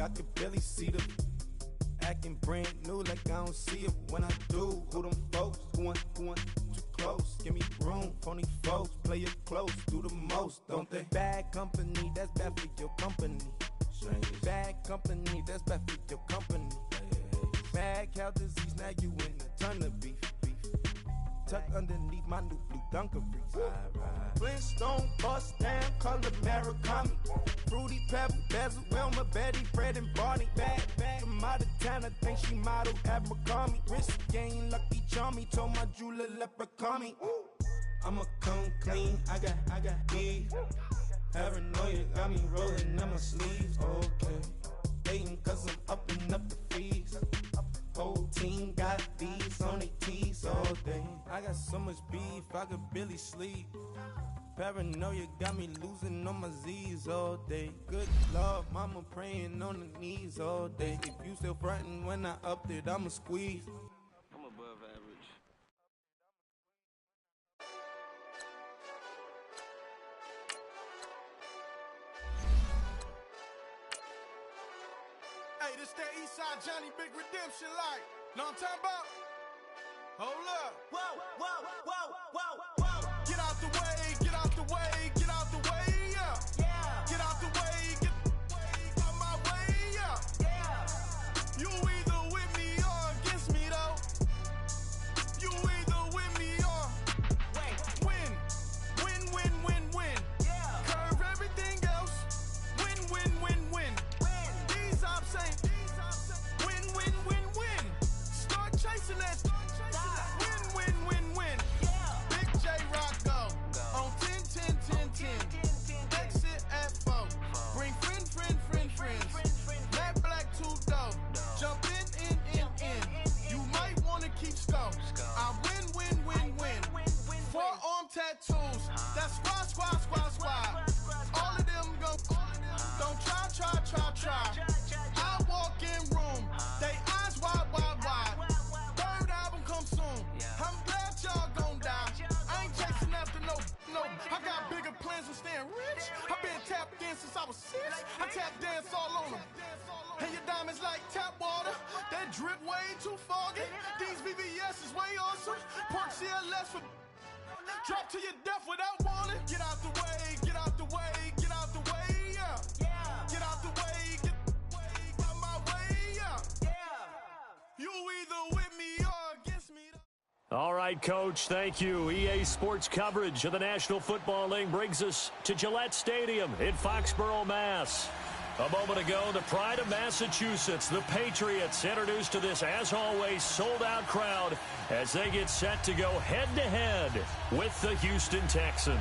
I could barely see them. Acting brand new like I don't see it when I do. Who them folks? Who want too close? Give me room, phony folks. Play it close, do the most, don't they? Bad company, that's bad for your company. Bad company, that's bad for your company. Mad cow disease, now you in a ton of beef. Tuck underneath my new blue Dunkaroos. Flintstone bust down, color Murakami. Fruity Pebble, Bezel, Wilma, Betty, Fred, and Barney. Bad from out of town, I think she modeled Abercrombie. Wrist game, Lucky Charmy, told my jeweler leprechaun me. I'ma come clean, I got E. Paranoia got me rolling in my sleeves, okay. Hating cause I'm upping up the fees. Whole team got these on their tees all day. I got so much beef, I could barely sleep. Paranoia got me losing on my Z's all day. Good Lord, mama praying on the knees all day. If you still frontin' when I upped it, I'ma squeeze. I'm above average. Hey, this that Eastside Johnny Big Redemption like. Know what I'm talking about? Hold up. Whoa, whoa, whoa, whoa, whoa. Get out the way, get out the way, get out the way, yeah. Yeah. Get out the way, get out my way, yeah. Yeah. You either with me or against me though. You either with me or win. Win, win, win, win. Yeah. Curve everything else. Win, win, win, win. These ops ain't win, win, win, win. Start chasing that. Win, win, win, win. Big J Rock go on 10, 10, 10, 10. Exit at 4. Bring friends. Matt Black 2 dope. Jump in. You might wanna keep score. I win. Forearm tattoos. That's squad. All of them go. Don't try. I walk in room. They eyes wide. Third album come soon. I'm glad y'all gon' die. I ain't chasing after no. I got bigger plans than staying rich. I been tapped in since I was 6. I tap dance all on them. And your diamonds like tap water. That drip way too foggy. These VVS is way awesome. Park CLS for drop to your death without warning. Get out the way, get out the way, get out the way, yeah. Get out the way, get out my way, yeah. You either with me or against me. All right, Coach, thank you. EA Sports coverage of the National Football League brings us to Gillette Stadium in Foxborough, Mass. A moment ago, the pride of Massachusetts, the Patriots, introduced to this, as always, sold-out crowd as they get set to go head-to-head with the Houston Texans.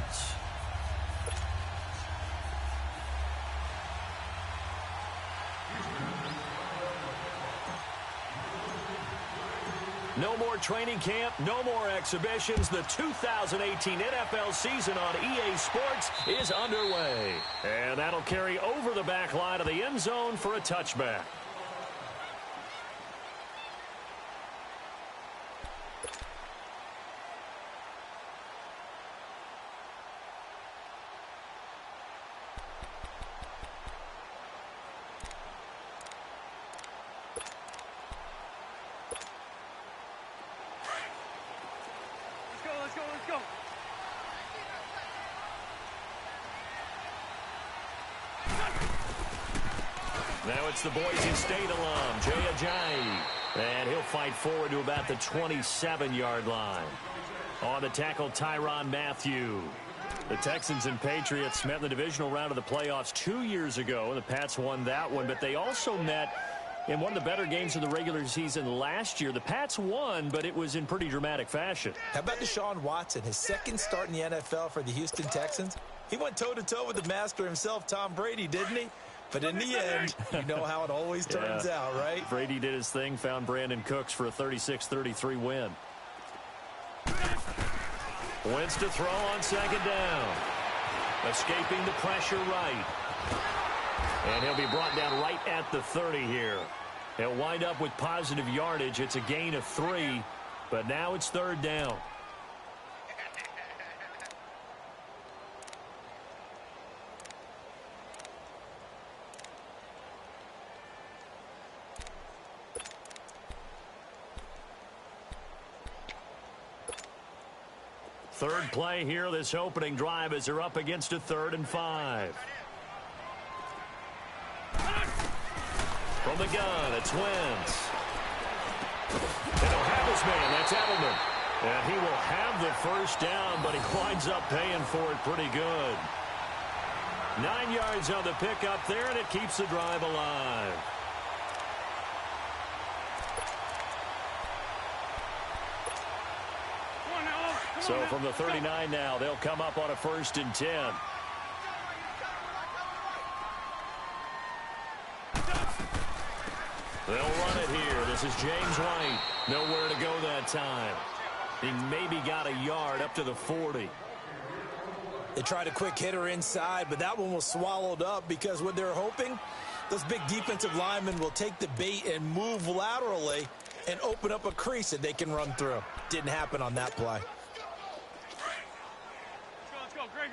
No more training camp, no more exhibitions. The 2018 NFL season on EA Sports is underway. And that'll carry over the back line of the end zone for a touchback. Let's go. Now it's the Boise State alum, Jay Ajayi. And he'll fight forward to about the 27-yard line. On the tackle, Tyrann Mathieu. The Texans and Patriots met in the divisional round of the playoffs 2 years ago. The Pats won that one, but they also met in one of the better games of the regular season last year. The Pats won, but it was in pretty dramatic fashion. How about Deshaun Watson, his second start in the NFL for the Houston Texans? He went toe-to-toe with the master himself, Tom Brady, didn't he? But in the end, you know how it always turns out, right? Brady did his thing, found Brandon Cooks for a 36-33 win. Wentz to throw on second down. Escaping the pressure right. And he'll be brought down right at the 30 here. He'll wind up with positive yardage. It's a gain of 3, but now it's third down. Third play here, this opening drive, as they're up against a 3rd and 5. From the gun, it's Wentz. And he'll have his man, that's Edelman. And he will have the first down, but he winds up paying for it pretty good. 9 yards on the pickup there, and it keeps the drive alive. So from the 39 now, they'll come up on a 1st and 10. They'll run it here. This is James White. Nowhere to go that time. He maybe got a yard up to the 40. They tried a quick hitter inside, but that one was swallowed up because what they're hoping, those big defensive linemen will take the bait and move laterally and open up a crease that they can run through. Didn't happen on that play. Let's go. Great.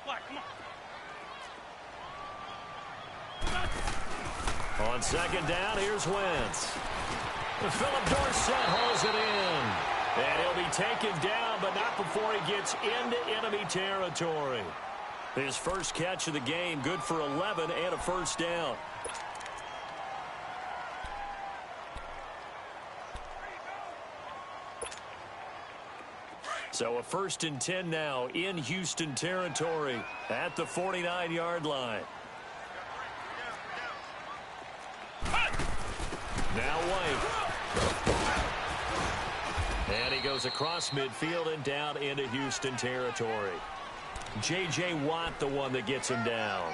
Black, come on. On 2nd down, here's Wentz. Philip Dorsett hauls it in. And he'll be taken down, but not before he gets into enemy territory. His first catch of the game, good for 11 and a first down. So a 1st and 10 now in Houston territory at the 49-yard line. Now White. And he goes across midfield and down into Houston territory. J.J. Watt, the one that gets him down.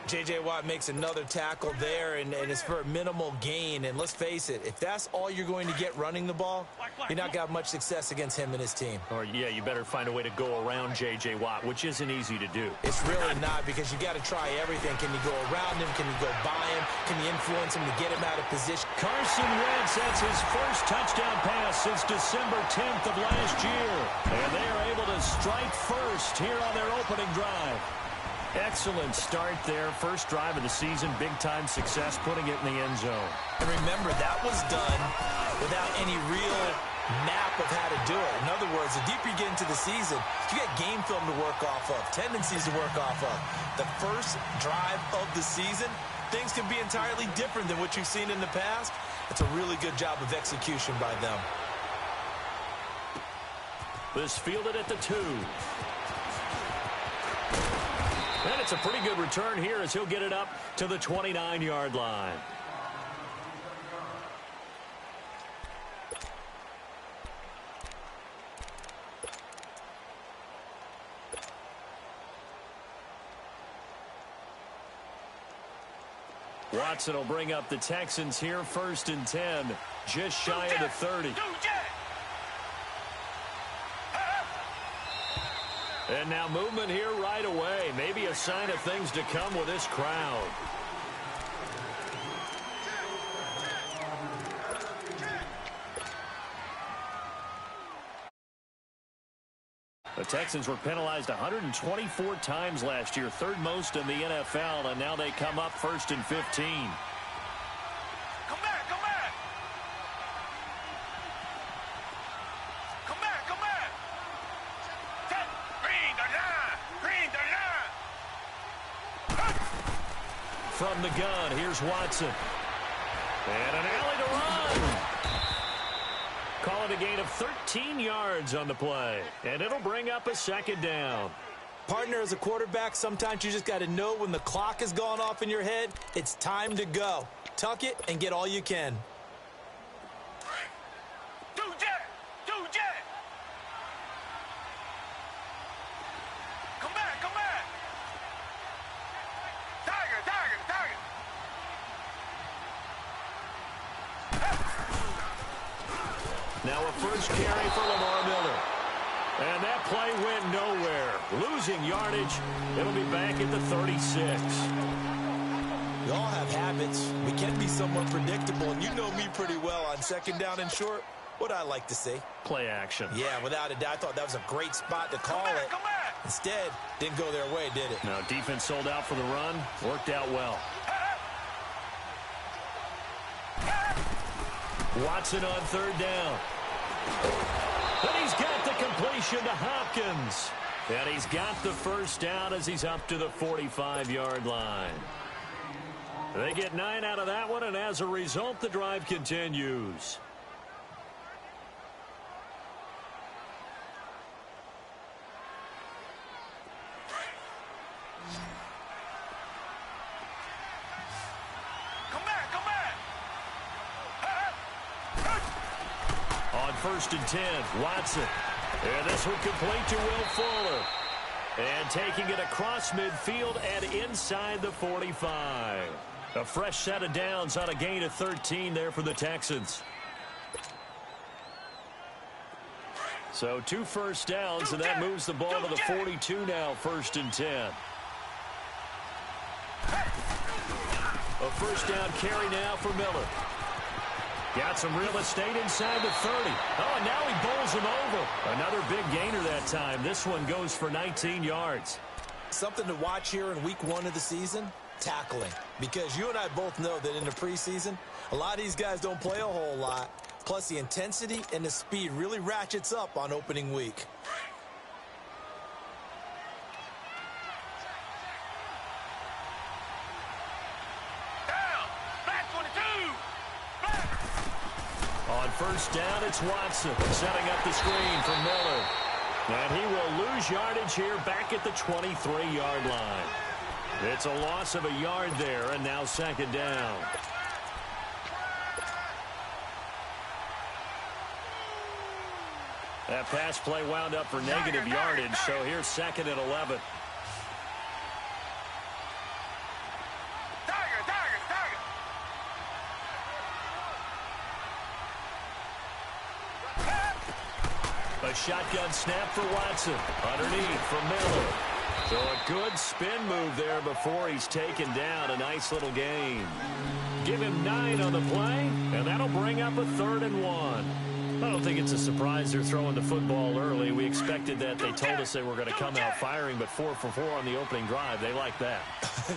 J.J. Watt makes another tackle there, and it's for a minimal gain. And let's face it, if that's all you're going to get running the ball, you're not got much success against him and his team. Or, yeah, you better find a way to go around J.J. Watt, which isn't easy to do. It's really not, because you got to try everything. Can you go around him? Can you go by him? Can you influence him to get him out of position? Carson Wentz, that's his first touchdown pass since December 10th of last year. And they are able to strike first here on their opening drive. Excellent start there. First drive of the season. Big-time success putting it in the end zone. And remember, that was done without any real map of how to do it. In other words, the deeper you get into the season, you get game film to work off of, tendencies to work off of. The first drive of the season, things can be entirely different than what you've seen in the past. It's a really good job of execution by them. This fielded at the 2. And it's a pretty good return here as he'll get it up to the 29-yard line. Watson will bring up the Texans here, 1st and 10, just shy of the 30. And now movement here right away. Maybe a sign of things to come with this crowd. The Texans were penalized 124 times last year, 3rd most in the NFL, and now they come up 1st and 15. Come back. Bring the line. From the gun, here's Watson. And an alley to run. Call it a gain of 13 yards on the play. And it'll bring up a 2nd down. Partner, as a quarterback, sometimes you just got to know when the clock has gone off in your head, it's time to go. Tuck it and get all you can. Do jet. Come back. Tiger. Now a first carry for Lamar Miller. And that play went nowhere. Losing yardage. It'll be back at the 36. We all have habits. We can be somewhat predictable, and you know me pretty well on 2nd down and short. What I like to see. Play action. Yeah, without a doubt. I thought that was a great spot to call it. Come back. Instead, didn't go their way, did it? Now defense sold out for the run. Worked out well. Watson on 3rd down. And he he's got the completion to Hopkins. And he's got the first down as he's up to the 45-yard line. They get 9 out of that one, and as a result, the drive continues. On 1st and 10, Watson. And this will complete to Will Fuller. And taking it across midfield and inside the 45. A fresh set of downs on a gain of 13 there for the Texans. So 2 first downs, and that moves the ball to the 42 now, 1st and 10. A first down carry now for Miller. Got some real estate inside the 30. Oh, and now he bowls him over. Another big gainer that time. This one goes for 19 yards. Something to watch here in week 1 of the season, tackling. Because you and I both know that in the preseason, a lot of these guys don't play a whole lot. Plus, the intensity and the speed really ratchets up on opening week. On 1st down, it's Watson setting up the screen for Miller. And he will lose yardage here back at the 23-yard line. It's a loss of a yard there, and now 2nd down. That pass play wound up for negative yardage, so here's 2nd and 11. A shotgun snap for Watson. Underneath for Miller. So a good spin move there before he's taken down. A nice little gain. Give him 9 on the play, and that'll bring up a 3rd and 1. I don't think it's a surprise they're throwing the football early. We expected that. They told us they were going to come out firing, but 4 for 4 on the opening drive. They like that.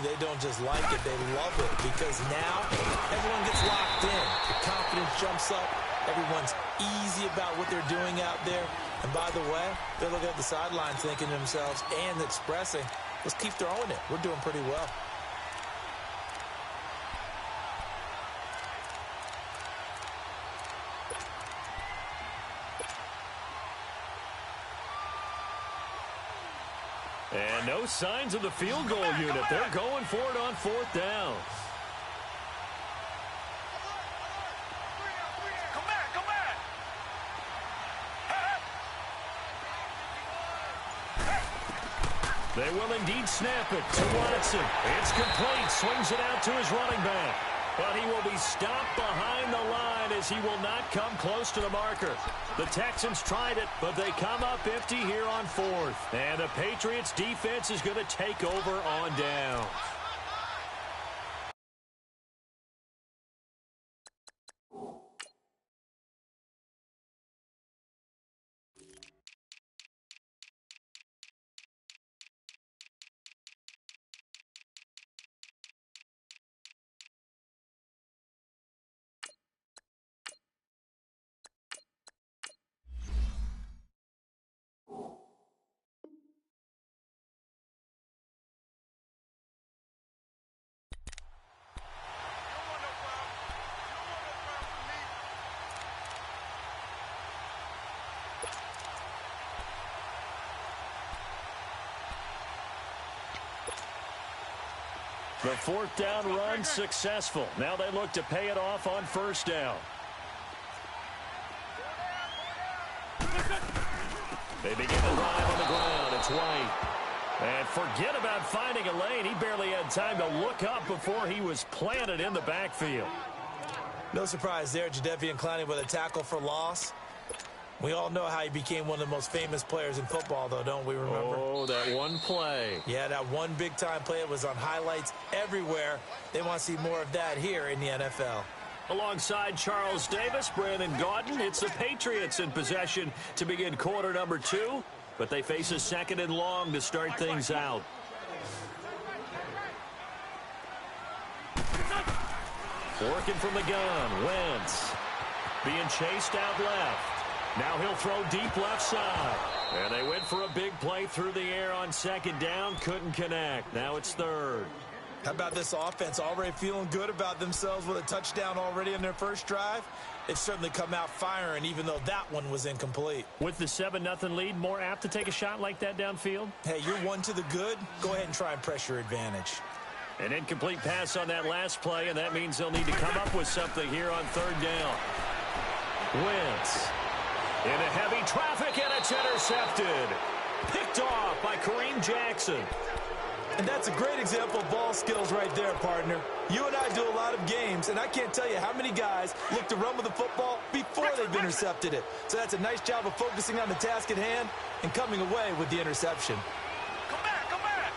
They don't just like it, they love it, because now everyone gets locked in. The confidence jumps up. Everyone's easy about what they're doing out there. And by the way, they're looking at the sidelines thinking to themselves and expressing, let's keep throwing it. We're doing pretty well. And no signs of the field goal unit. They're going for it on 4th down. They will indeed snap it to Watson. It's complete. Swings it out to his running back. But he will be stopped behind the line as he will not come close to the marker. The Texans tried it, but they come up empty here on 4th. And the Patriots defense is going to take over on down. The 4th down run successful. Now they look to pay it off on 1st down. They begin the drive on the ground. It's White. And forget about finding a lane. He barely had time to look up before he was planted in the backfield. No surprise there, Jadeveon Clowney with a tackle for loss. We all know how he became one of the most famous players in football, though, don't we remember? Oh, that one play. Yeah, that one big-time play. It was on highlights everywhere. They want to see more of that here in the NFL. Alongside Charles Davis, Brandon Gaudin, it's the Patriots in possession to begin quarter number 2, but they face a 2nd and long to start things out. Working from the gun, Wentz being chased out left. Now he'll throw deep left side. And they went for a big play through the air on second down. Couldn't connect. Now it's third. How about this offense already feeling good about themselves with a touchdown already in their first drive? They've certainly come out firing, even though that one was incomplete. With the 7-0 lead, more apt to take a shot like that downfield? Hey, you're one to the good. Go ahead and try and press your advantage. An incomplete pass on that last play, and that means they'll need to come up with something here on third down. Wentz into heavy traffic, and it's intercepted. Picked off by Kareem Jackson. And that's a great example of ball skills right there, partner. You and I do a lot of games, and I can't tell you how many guys look to run with the football before they've intercepted it. So that's a nice job of focusing on the task at hand and coming away with the interception. Come back, come back.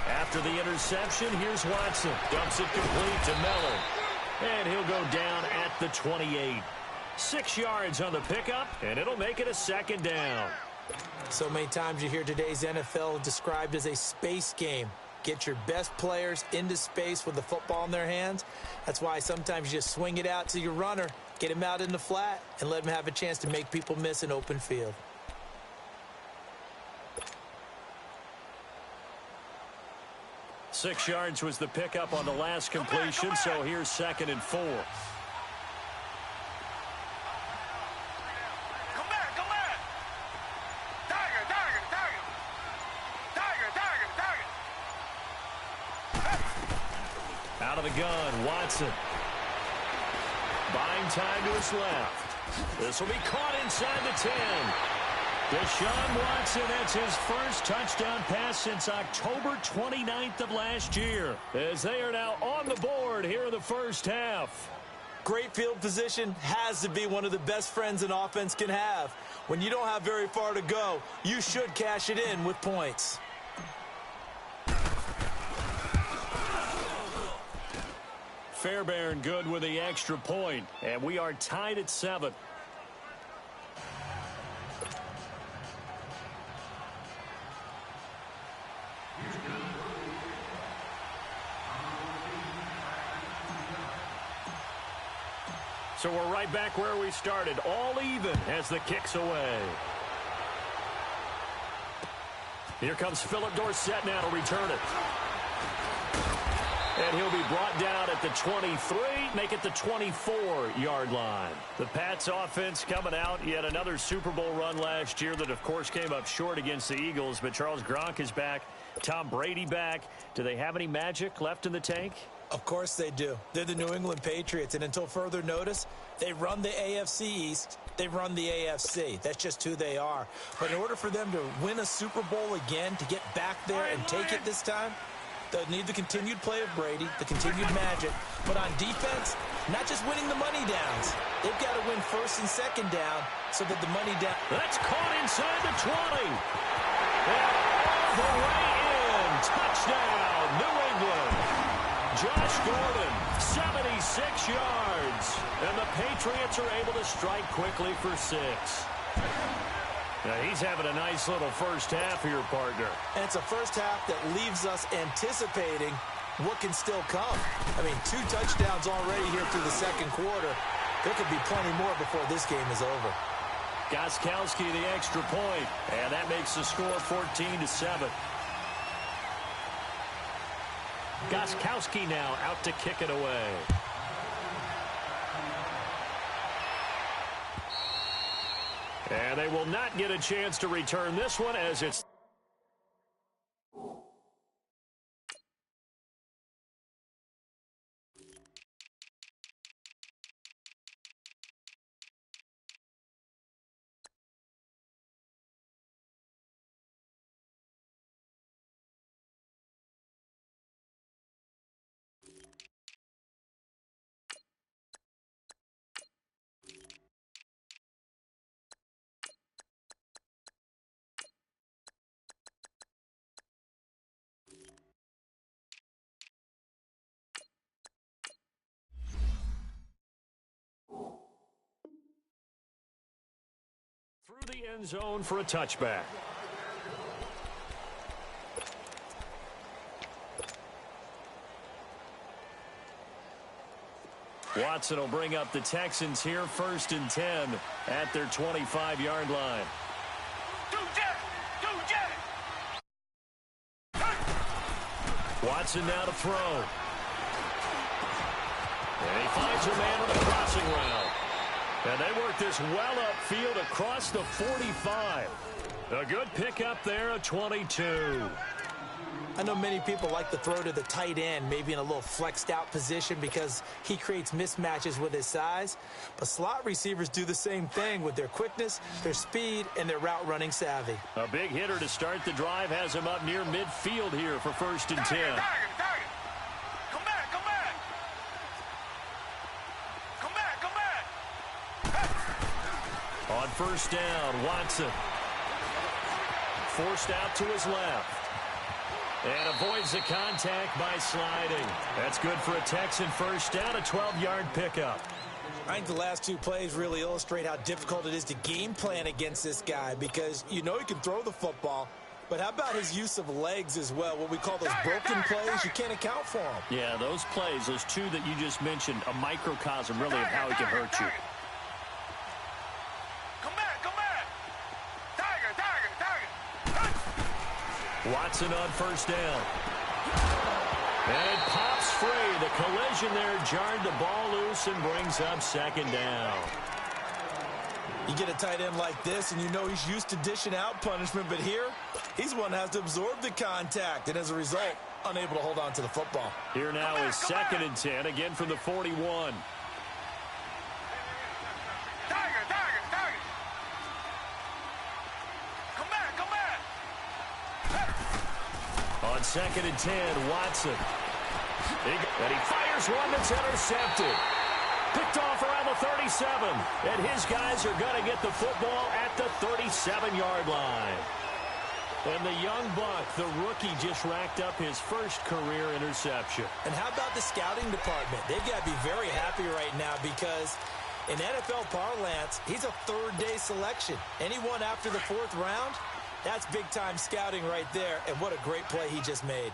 After the interception, here's Watson. Dumps it complete to Miller. And he'll go down at the 28. 6 yards on the pickup, and it'll make it a second down. So many times you hear today's NFL described as a space game. Get your best players into space with the football in their hands. That's why sometimes you just swing it out to your runner, get him out in the flat, and let him have a chance to make people miss an open field. Six yards was the pickup on the last completion, so here's 2nd and 4. Out of the gun, Watson. Buying time to his left. This will be caught inside the 10. Deshaun Watson, that's his first touchdown pass since October 29th of last year, as they are now on the board here in the first half. Great field position has to be one of the best friends an offense can have. When you don't have very far to go, you should cash it in with points. Fairbairn good with the extra point, and we are tied at 7. So we're right back where we started, all even as the kick's away. Here comes Philip Dorsett now to return it. And he'll be brought down at the 23, make it the 24-yard line. The Pats offense coming out, yet another Super Bowl run last year that, of course, came up short against the Eagles. But Charles Gronk is back, Tom Brady back. Do they have any magic left in the tank? Of course they do. They're the New England Patriots, and until further notice, they run the AFC East. They run the AFC. That's just who they are. But in order for them to win a Super Bowl again, to get back there and take it this time, they'll need the continued play of Brady, the continued magic. But on defense, not just winning the money downs. They've got to win first and second down so that the money down. That's caught inside the 20. And all the way in. Touchdown, New England. Josh Gordon, 76 yards. And the Patriots are able to strike quickly for 6. Now he's having a nice little first half here, partner. And it's a first half that leaves us anticipating what can still come. I mean, 2 touchdowns already here through the second quarter. There could be plenty more before this game is over. Gostkowski the extra point, and that makes the score 14-7. Gostkowski now out to kick it away. And they will not get a chance to return this one as it's... through the end zone for a touchback. Watson will bring up the Texans here, 1st and 10 at their 25-yard line. Watson now to throw. And he finds a man on a crossing route. And they work this well upfield across the 45. A good pickup there, a 22. I know many people like to throw to the tight end, maybe in a little flexed out position because he creates mismatches with his size. But slot receivers do the same thing with their quickness, their speed, and their route running savvy. A big hitter to start the drive has him up near midfield here for 1st and 10. Come back. On 1st down, Watson. Forced out to his left. And avoids the contact by sliding. That's good for a Texan 1st down, a 12-yard pickup. I think the last 2 plays really illustrate how difficult it is to game plan against this guy because you know he can throw the football, but how about his use of legs as well, what we call those broken plays? You can't account for them. Yeah, those plays, those 2 that you just mentioned, a microcosm really of how he can hurt you. Watson on 1st down. And it pops free. The collision there jarred the ball loose and brings up 2nd down. You get a tight end like this, and you know he's used to dishing out punishment, but here, he's one that has to absorb the contact, and as a result, unable to hold on to the football. Here now is 2nd and 10, again from the 41. On 2nd and 10, Watson. And he fires one that's intercepted. Picked off around the 37. And his guys are going to get the football at the 37-yard line. And the young buck, the rookie, just racked up his 1st career interception. And how about the scouting department? They've got to be very happy right now because in NFL parlance, he's a 3rd-day selection. Anyone after the 4th round, that's big-time scouting right there, and what a great play he just made.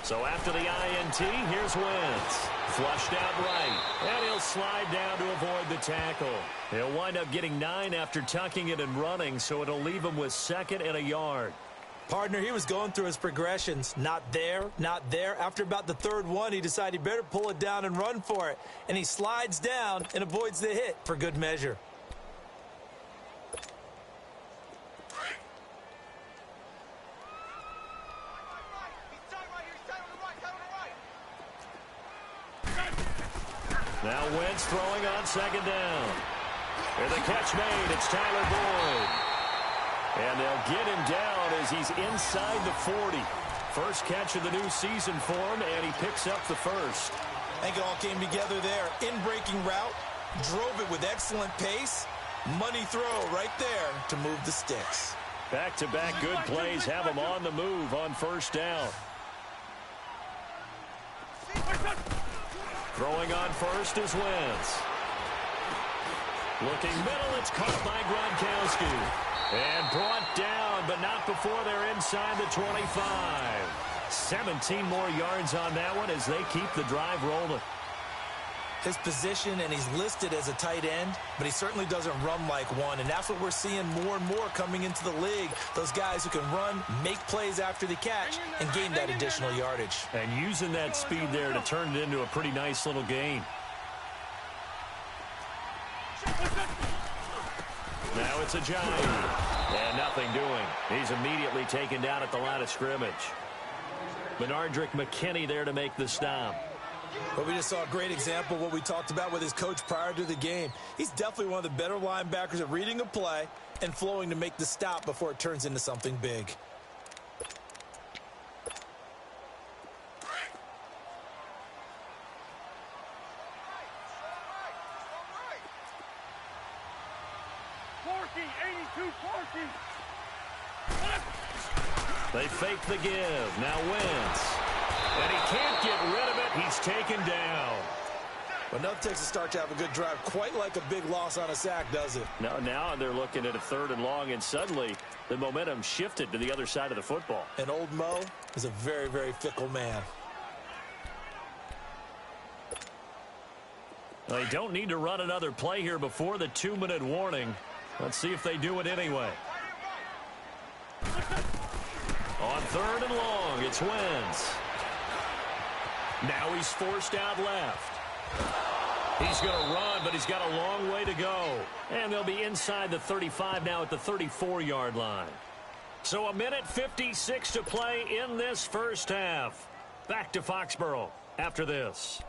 So after the INT, here's Wentz. Flushed out right, and he'll slide down to avoid the tackle. He'll wind up getting 9 after tucking it and running, so it'll leave him with 2nd and a yard. Partner, he was going through his progressions. Not there, not there. After about the 3rd one, he decided he better pull it down and run for it. And he slides down and avoids the hit for good measure. Now Wentz throwing on 2nd down. And the catch made. It's Tyler Boyd. And they'll get him down as he's inside the 40. First catch of the new season for him, and he picks up the 1st. I think it all came together there. In-breaking route, drove it with excellent pace. Money throw right there to move the sticks. Back-to-back good plays have him on the move on 1st down. Throwing on 1st is Wentz. Looking middle, it's caught by Gronkowski. And brought down, but not before they're inside the 25. 17 more yards on that one as they keep the drive rolling. His position, and he's listed as a tight end, but he certainly doesn't run like one, and that's what we're seeing more and more coming into the league. Those guys who can run, make plays after the catch, and gain that additional yardage. And using that speed there to turn it into a pretty nice little gain. Now it's a giant, and nothing doing. He's immediately taken down at the line of scrimmage. Benardrick McKinney there to make the stop. But we just saw a great example of what we talked about with his coach prior to the game. He's definitely one of the better linebackers at reading a play and flowing to make the stop before it turns into something big. They fake the give. Now Wentz. And he can't get rid of it. He's taken down. Well, nothing takes a start to have a good drive, quite like a big loss on a sack, does it? No, now they're looking at a 3rd and long, and suddenly the momentum shifted to the other side of the football. And old Mo is a very, very fickle man. They don't need to run another play here before the 2-minute warning. Let's see if they do it anyway. On 3rd and long, it's Wentz. Now he's forced out left. He's going to run, but he's got a long way to go. And they'll be inside the 35 now at the 34-yard line. So 1:56 to play in this first half. Back to Foxborough after this.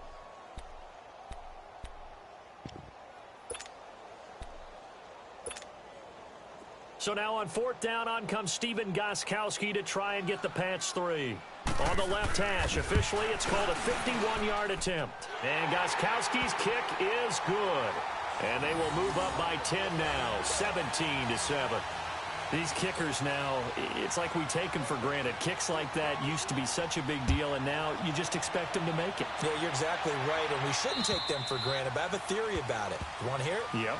So now on 4th down, on comes Stephen Gostkowski to try and get the Pats 3. On the left hash, officially, it's called a 51-yard attempt. And Gostkowski's kick is good. And they will move up by 10 now, 17-7. These kickers now, it's like we take them for granted. Kicks like that used to be such a big deal, and now you just expect them to make it. Yeah, you're exactly right, and we shouldn't take them for granted, but I have a theory about it. You want to hear it? Yep.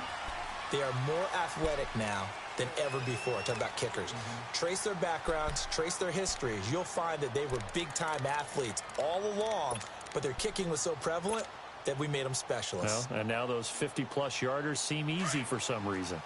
They are more athletic now than ever before. Talk about kickers. Trace their backgrounds, trace their histories. You'll find that they were big-time athletes all along, but their kicking was so prevalent that we made them specialists. Well, and now those 50-plus yarders seem easy for some reason.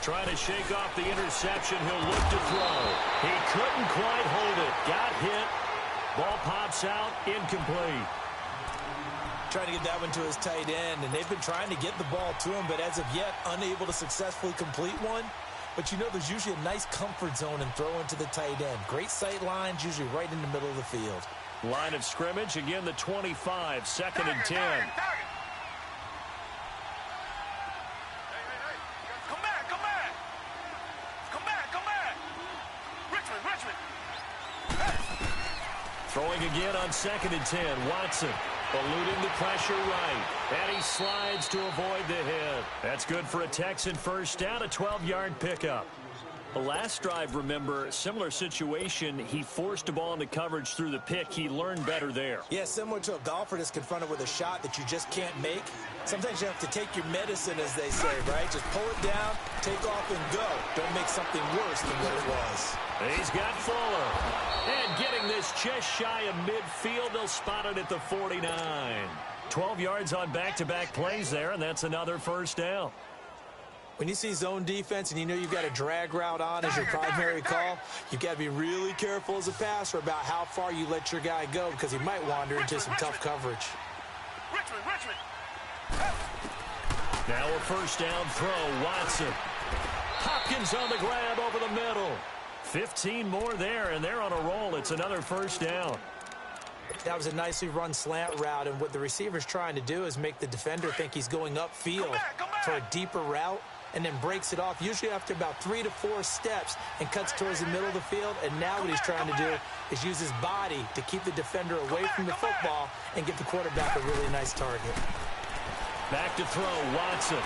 Trying to shake off the interception. He'll look to throw. He couldn't quite hold it. Got hit. Ball pops out. Incomplete. Trying to get that one to his tight end, and they've been trying to get the ball to him, but as of yet, unable to successfully complete one. But you know there's usually a nice comfort zone in throwing to the tight end. Great sight lines, usually right in the middle of the field. Line of scrimmage, again the 25, 2nd and 10. Throwing again on 2nd and 10. Watson eluding the pressure right. And he slides to avoid the hit. That's good for a Texan first down, a 12-yard pickup. The last drive, remember, similar situation. He forced a ball into coverage through the pick. He learned better there. Yeah, similar to a golfer that's confronted with a shot that you just can't make. Sometimes you have to take your medicine, as they say, right? Just pull it down, take off, and go. Don't make something worse than what it was. He's got Fuller. And getting this just shy of midfield, they'll spot it at the 49. 12 yards on back-to-back plays there, and that's another first down. When you see zone defense and you know you've got a drag route on as your primary call, you've got to be really careful as a passer about how far you let your guy go because he might wander into some tough coverage. Richmond. Now a first down throw. Watson. Hopkins on the grab over the middle. 15 more there, and they're on a roll. It's another first down. That was a nicely run slant route, and what the receiver's trying to do is make the defender think he's going upfield for a deeper route, and then breaks it off, usually after about 3 to 4 steps, and cuts towards the middle of the field. And now what he's trying to do is use his body to keep the defender away from the football and give the quarterback a really nice target. Back to throw, Watson.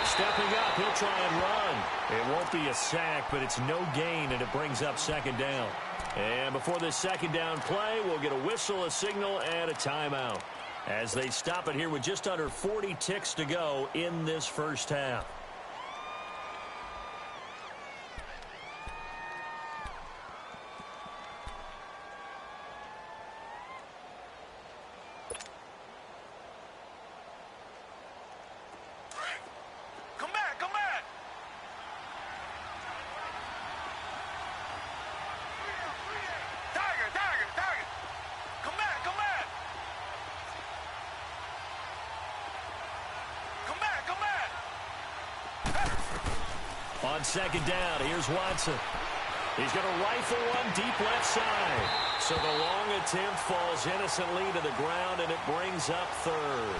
Stepping up, he'll try and run. It won't be a sack, but it's no gain, and it brings up 2nd down. And before this 2nd down play, we'll get a whistle, a signal, and a timeout as they stop it here with just under 40 ticks to go in this first half. Come back. Tiger. Come back. Come back. On 2nd down, here's Watson. He's going to rifle one deep left side. So the long attempt falls innocently to the ground, and it brings up 3rd.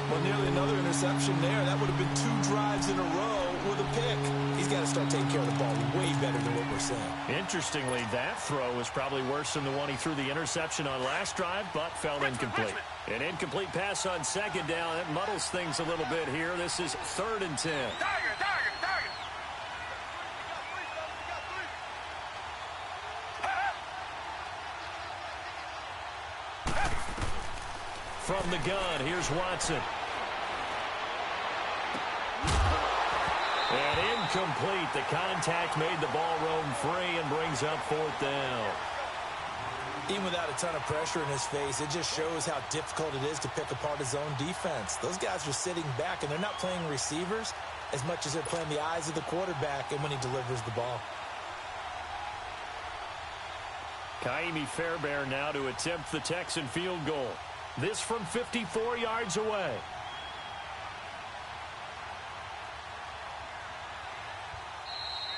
Well, nearly another interception there. That would have been 2 drives in a row with a pick. He's got to start taking care of the ball way better than what we're seeing. Interestingly, that throw was probably worse than the one he threw the interception on last drive, but fell incomplete. An incomplete pass on second down. That muddles things a little bit here. This is 3rd and 10. From the gun, here's Watson. And incomplete. The contact made the ball roam free and brings up 4th down. Even without a ton of pressure in his face, it just shows how difficult it is to pick apart his own defense. Those guys are sitting back, and they're not playing receivers as much as they're playing the eyes of the quarterback and when he delivers the ball. Kaimi Fairbairn now to attempt the Texan field goal. This from 54 yards away.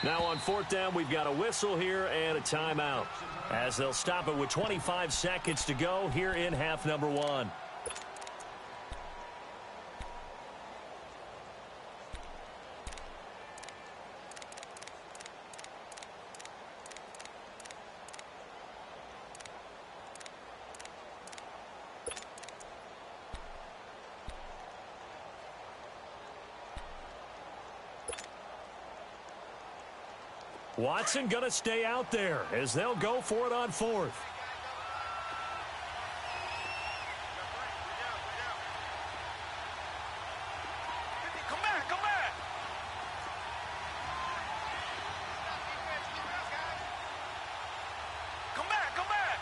Now on 4th down, we've got a whistle here and a timeout, as they'll stop it with 25 seconds to go here in half number 1. Watson going to stay out there as they'll go for it on 4th. Come back, come back. Come back, come back.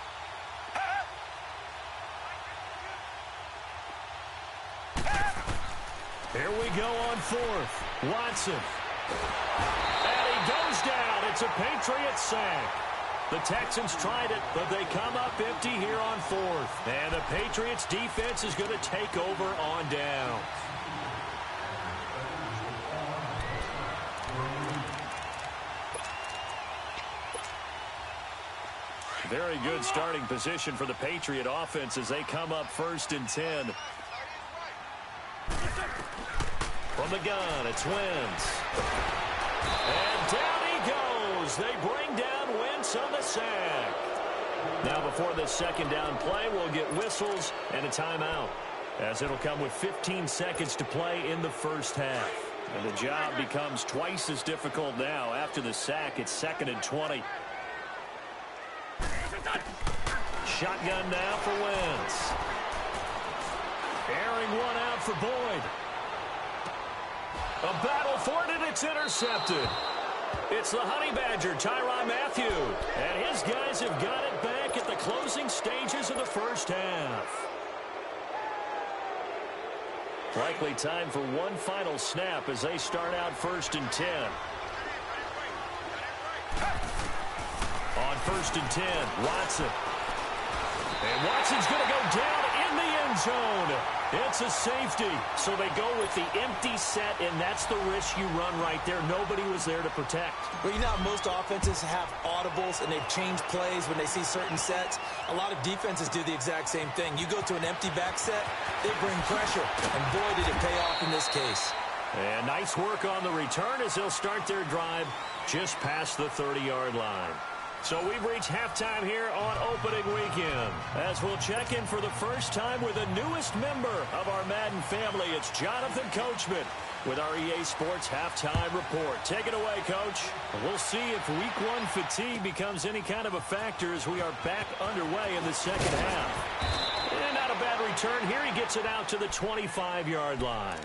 Here we go on 4th. Watson. And he goes down. It's a Patriots sack. The Texans tried it, but they come up empty here on 4th. And the Patriots defense is going to take over on down. Very good starting position for the Patriot offense as they come up 1st and 10. From the gun, it's Wentz. And down he goes. They bring down Wentz on the sack. Now before this 2nd down play, we'll get whistles and a timeout, as it'll come with 15 seconds to play in the 1st half. And the job becomes twice as difficult now. After the sack, it's 2nd and 20. Shotgun now for Wentz. Airing one out for Boyd. A battle for it, and it's intercepted. It's the Honey Badger, Tyrann Mathieu. And his guys have got it back at the closing stages of the 1st half. Likely time for one final snap as they start out 1st and 10. On 1st and 10, Watson. And Watson's going to go down in the end zone. It's a safety. So they go with the empty set, and that's the risk you run right there. Nobody was there to protect. Well, you know how most offenses have audibles, and they've changed plays when they see certain sets. A lot of defenses do the exact same thing. You go to an empty back set, they bring pressure. And boy, did it pay off in this case. And nice work on the return as they'll start their drive just past the 30-yard line. So we've reached halftime here on opening weekend. As we'll check in for the first time with the newest member of our Madden family, it's Jonathan Coachman with our EA Sports Halftime Report. Take it away, Coach. We'll see if Week 1 fatigue becomes any kind of a factor as we are back underway in the 2nd half. And not a bad return here. He gets it out to the 25-yard line.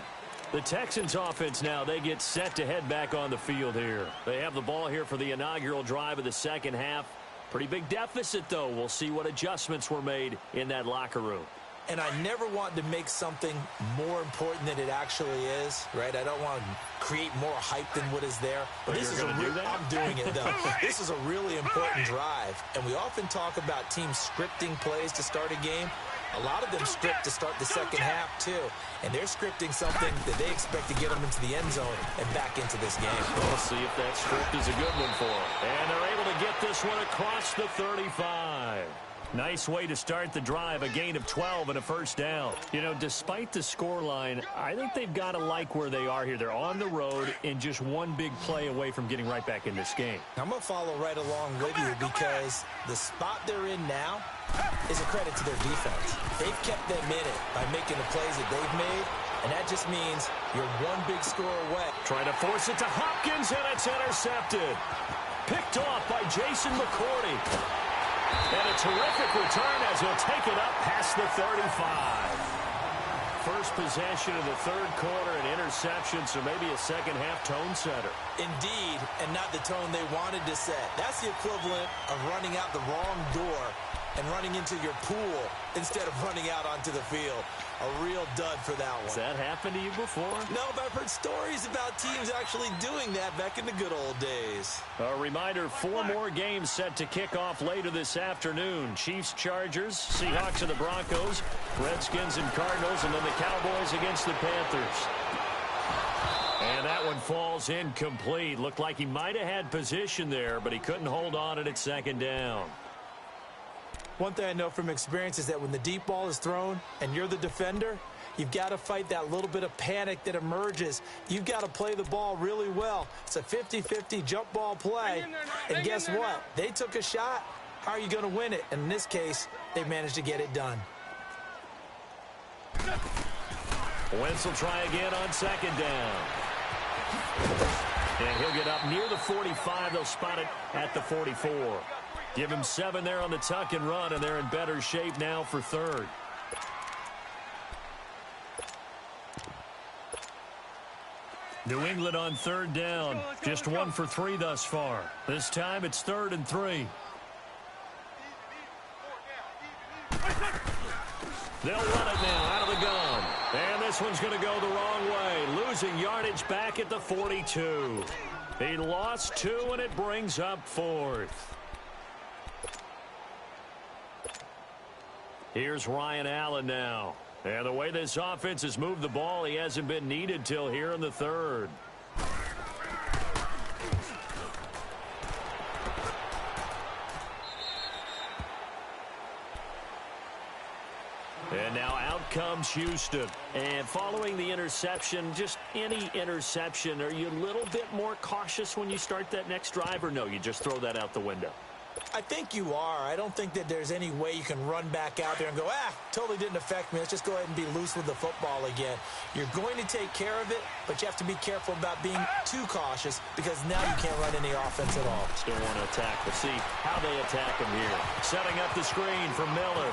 The Texans offense now, they get set to head back on the field here. They have the ball here for the inaugural drive of the 2nd half. Pretty big deficit, though. We'll see what adjustments were made in that locker room. And I never want to make something more important than it actually is, right? I don't want to create more hype than what is there. But this is I'm doing it, though. This is a really important drive. And we often talk about teams scripting plays to start a game. A lot of them script to start the 2nd half, too. And they're scripting something that they expect to get them into the end zone and back into this game. We'll see if that script is a good one for them. And they're able to get this one across the 35. Nice way to start the drive, a gain of 12 and a first down. You know, despite the scoreline, I think they've got to like where they are here. They're on the road and just one big play away from getting right back in this game. I'm going to follow right along with you because the spot they're in now is a credit to their defense. They've kept them in it by making the plays that they've made, and that just means you're one big score away. Trying to force it to Hopkins, and it's intercepted. Picked off by Jason McCourty. And a terrific return as he'll take it up past the 35. First possession of the third quarter, an interception, so maybe a second-half tone setter. Indeed, and not the tone they wanted to set. That's the equivalent of running out the wrong door and running into your pool instead of running out onto the field. A real dud for that one. Has that happened to you before? No, but I've heard stories about teams actually doing that back in the good old days. A reminder, 4 more games set to kick off later this afternoon. Chiefs, Chargers, Seahawks and the Broncos, Redskins and Cardinals, and then the Cowboys against the Panthers. And that one falls incomplete. Looked like he might have had position there, but he couldn't hold on at second down. One thing I know from experience is that when the deep ball is thrown and you're the defender, you've got to fight that little bit of panic that emerges. You've got to play the ball really well. It's a 50-50 jump ball play. And guess what? They took a shot. How are you going to win it? And in this case, they managed to get it done. Wentz will try again on second down. And he'll get up near the 45. They'll spot it at the 44. Give him 7 there on the tuck and run, and they're in better shape now for third. New England on third down. Just 1 for 3 thus far. This time it's 3rd and 3. They'll run it now out of the gun. And this one's going to go the wrong way. Losing yardage back at the 42. He lost 2, and it brings up 4th. Here's Ryan Allen now. And the way this offense has moved the ball, he hasn't been needed till here in the 3rd. And now out comes Houston. And following the interception, just any interception, are you a little bit more cautious when you start that next drive, or no, you just throw that out the window? I think you are. I don't think that there's any way you can run back out there and go, totally didn't affect me. Let's just go ahead and be loose with the football again. You're going to take care of it, but you have to be careful about being too cautious because now you can't run any offense at all. Still want to attack. We'll see how they attack him here. Setting up the screen for Miller.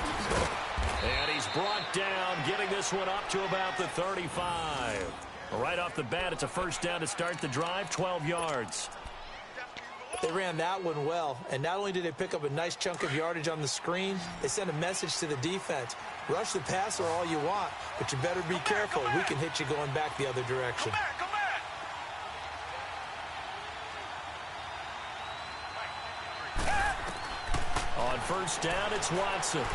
And he's brought down, getting this one up to about the 35. Right off the bat, it's a first down to start the drive, 12 yards. They ran that one well, and not only did they pick up a nice chunk of yardage on the screen, they sent a message to the defense. Rush the passer all you want, but you better be careful. We can hit you going back the other direction. Come back. On first down, it's Watson.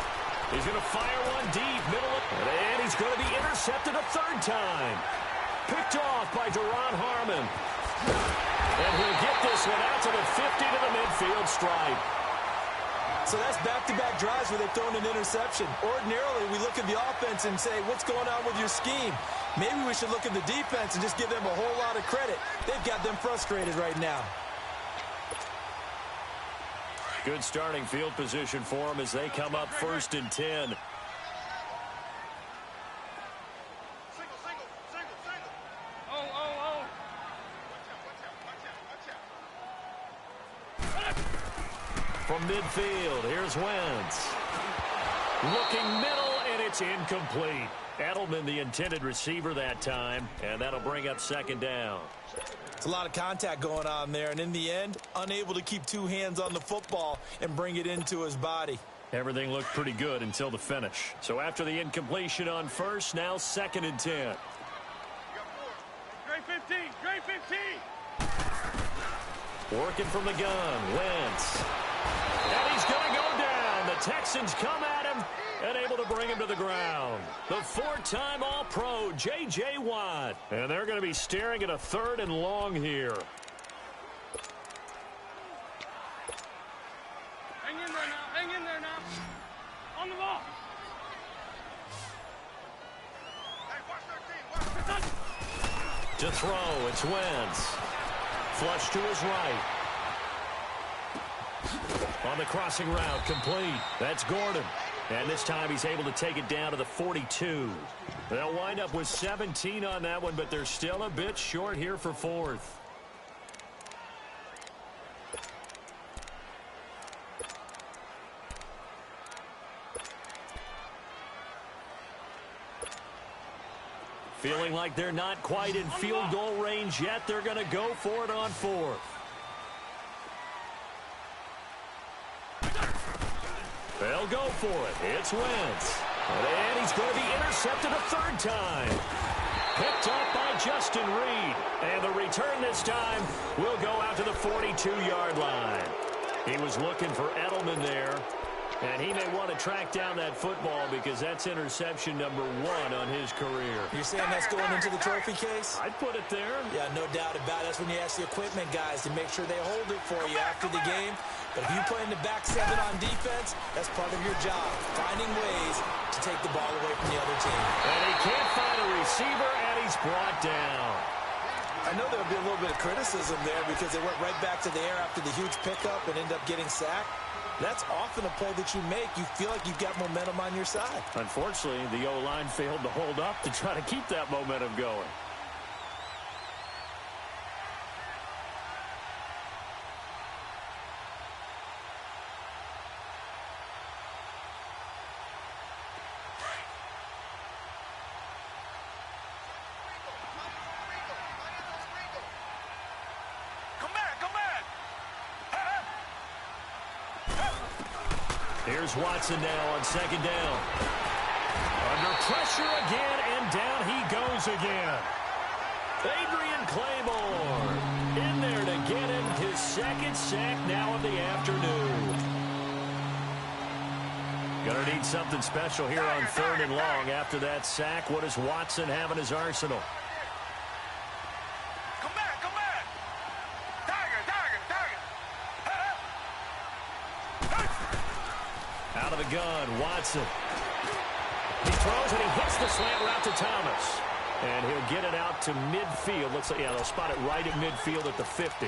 He's going to fire one deep, middle, and he's going to be intercepted a 3rd time. Picked off by Deron Harmon. And he'll get this one out to the 50 to the midfield stripe. So that's back-to-back drives where they've thrown an interception. Ordinarily, we look at the offense and say, what's going on with your scheme? Maybe we should look at the defense and just give them a whole lot of credit. They've got them frustrated right now. Good starting field position for them as they come up 1st and 10. From midfield, here's Wentz. Looking middle, and it's incomplete. Edelman, the intended receiver that time, and that'll bring up 2nd down. It's a lot of contact going on there, and in the end, unable to keep 2 hands on the football and bring it into his body. Everything looked pretty good until the finish. So after the incompletion on first, now 2nd and 10. Great 15, great 15. Working from the gun, Wentz. And he's going to go down. The Texans come at him and able to bring him to the ground. The 4-time All-Pro, J.J. Watt. And they're going to be staring at a 3rd and long here. Hang in there now, hang in there now. To throw, it's Wentz. Flush to his right. On the crossing route, complete. That's Gordon. And this time he's able to take it down to the 42. They'll wind up with 17 on that one, but they're still a bit short here for fourth. Feeling like they're not quite in field goal range yet. They're going to go for it on fourth. They'll go for it. It's Wentz. And he's going to be intercepted a third time. Picked up by Justin Reed. And the return this time will go out to the 42-yard line. He was looking for Edelman there. And he may want to track down that football because that's interception number 1 on his career. You're saying that's going into the trophy case? I'd put it there. Yeah, no doubt about it. That's when you ask the equipment guys to make sure they hold it for you after the game. But if you play in the back 7 on defense, that's part of your job, finding ways to take the ball away from the other team. And he can't find a receiver, and he's brought down. I know there'll be a little bit of criticism there because they went right back to the air after the huge pickup and ended up getting sacked. That's often a play that you make. You feel like you've got momentum on your side. Unfortunately, the O-line failed to hold up to try to keep that momentum going. Here's Watson now on second down. Under pressure again, and down he goes again. Adrian Claymore in there to get him his second sack now of the afternoon. Gonna need something special here on 3rd and long after that sack. What does Watson have in his arsenal? Out of the gun, Watson. He throws and he hits the slant route to Thomas. And he'll get it out to midfield. Looks like, yeah, they'll spot it right at midfield at the 50.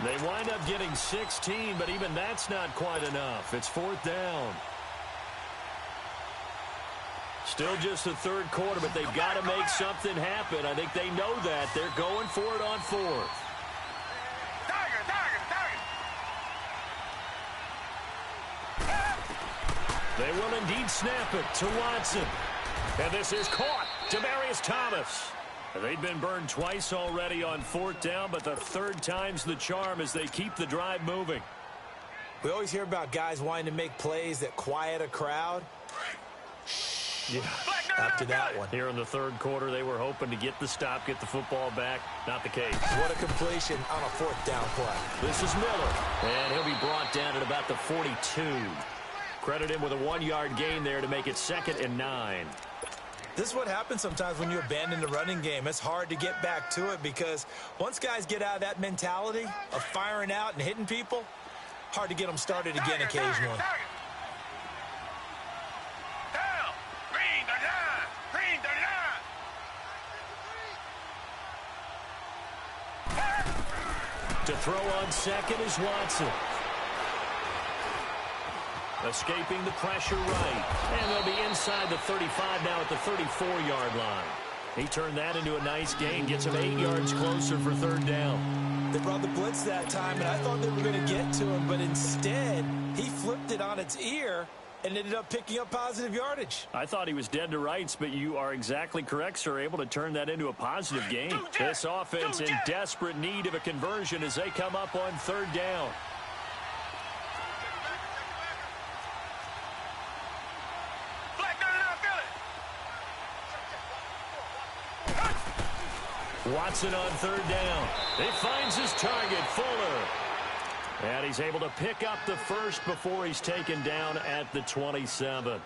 They wind up getting 16, but even that's not quite enough. It's 4th down. Still just the 3rd quarter, but they've got to make something happen. I think they know that. They're going for it on 4th. They will indeed snap it to Watson. And this is caught. Demaryius Thomas. They've been burned twice already on 4th down, but the 3rd time's the charm as they keep the drive moving. We always hear about guys wanting to make plays that quiet a crowd. Yeah. After that one. Here in the 3rd quarter, they were hoping to get the stop, get the football back. Not the case. What a completion on a 4th down play. This is Miller, and he'll be brought down at about the 42. Credit him with a 1-yard gain there to make it 2nd and 9. This is what happens sometimes when you abandon the running game. It's hard to get back to it because once guys get out of that mentality of firing out and hitting people, hard to get them started again occasionally. To throw on 2nd is Watson. Escaping the pressure right. And they'll be inside the 35 now at the 34-yard line. He turned that into a nice gain. Gets him 8 yards closer for 3rd down. They brought the blitz that time, and I thought they were going to get to him, but instead, he flipped it on its ear and ended up picking up positive yardage. I thought he was dead to rights, but you are exactly correct, sir. Able to turn that into a positive gain. This offense in desperate need of a conversion as they come up on 3rd down. Watson on 3rd down. He finds his target, Fuller. And he's able to pick up the first before he's taken down at the 27.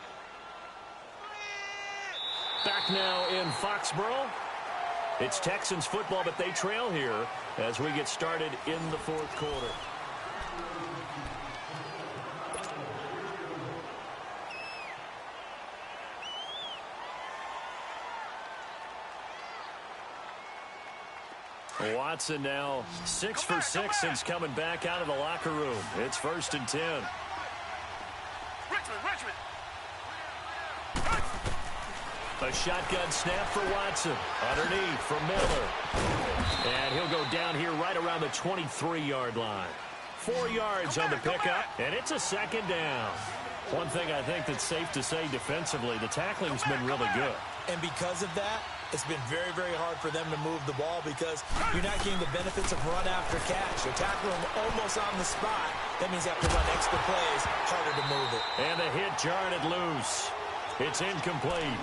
Back now in Foxborough. It's Texans football, but they trail here as we get started in the 4th quarter. Watson now 6 for 6 since coming back out of the locker room. It's 1st and 10. Richmond. A shotgun snap for Watson. Underneath for Miller. And he'll go down here right around the 23-yard line. 4 yards on the pickup, and it's a 2nd down. One thing I think that's safe to say defensively, the tackling's been really good. And because of that, it's been very, very hard for them to move the ball because you're not getting the benefits of run after catch. You're tackling them almost on the spot. That means you have to run extra plays, harder to move it. And the hit jarred it loose. It's incomplete.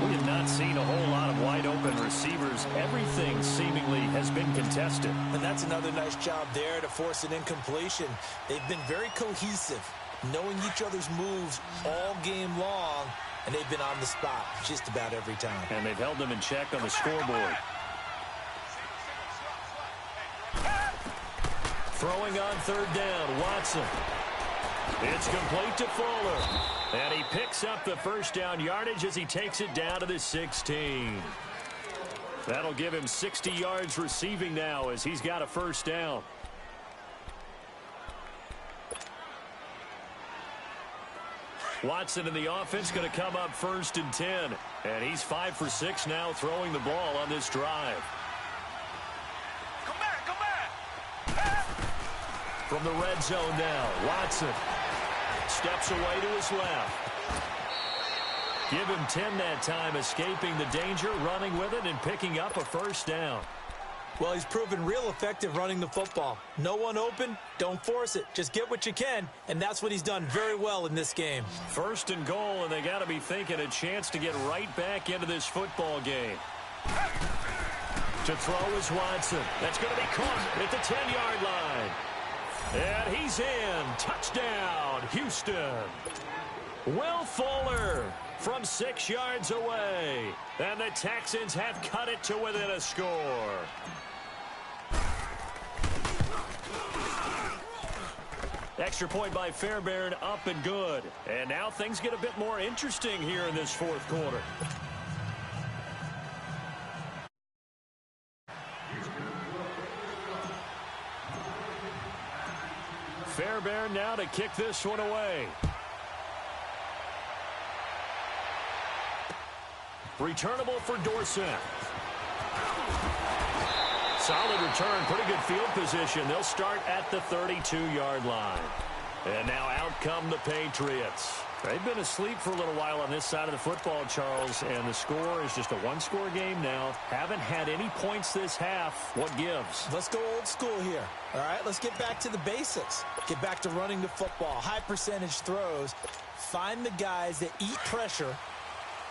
We have not seen a whole lot of wide-open receivers. Everything seemingly has been contested. And that's another nice job there to force an incompletion. They've been very cohesive, knowing each other's moves all game long, and they've been on the spot just about every time. And they've held them in check on the scoreboard. Throwing on 3rd down, Watson. It's complete to Fuller. And he picks up the 1st down yardage as he takes it down to the 16. That'll give him 60 yards receiving now as he's got a 1st down. Watson in the offense going to come up 1st and 10. And he's 5 for 6 now throwing the ball on this drive. Come back. From the red zone now, Watson steps away to his left. Give him 10 that time, escaping the danger, running with it, and picking up a 1st down. Well, he's proven real effective running the football. No one open, don't force it. Just get what you can, and that's what he's done very well in this game. 1st and goal, and they got to be thinking a chance to get right back into this football game. To throw is Watson. That's going to be caught at the 10-yard line. And he's in. Touchdown, Houston. Will Fuller from 6 yards away. And the Texans have cut it to within a score. Extra point by Fairbairn, up and good. And now things get a bit more interesting here in this 4th quarter. Fairbairn now to kick this one away. Returnable for Dorsett. Solid return, pretty good field position. They'll start at the 32-yard line. And now out come the Patriots. They've been asleep for a little while on this side of the football, Charles, and the score is just a 1-score game now. Haven't had any points this half. What gives? Let's go old school here. All right, let's get back to the basics. Get back to running the football, high percentage throws. Find the guys that eat pressure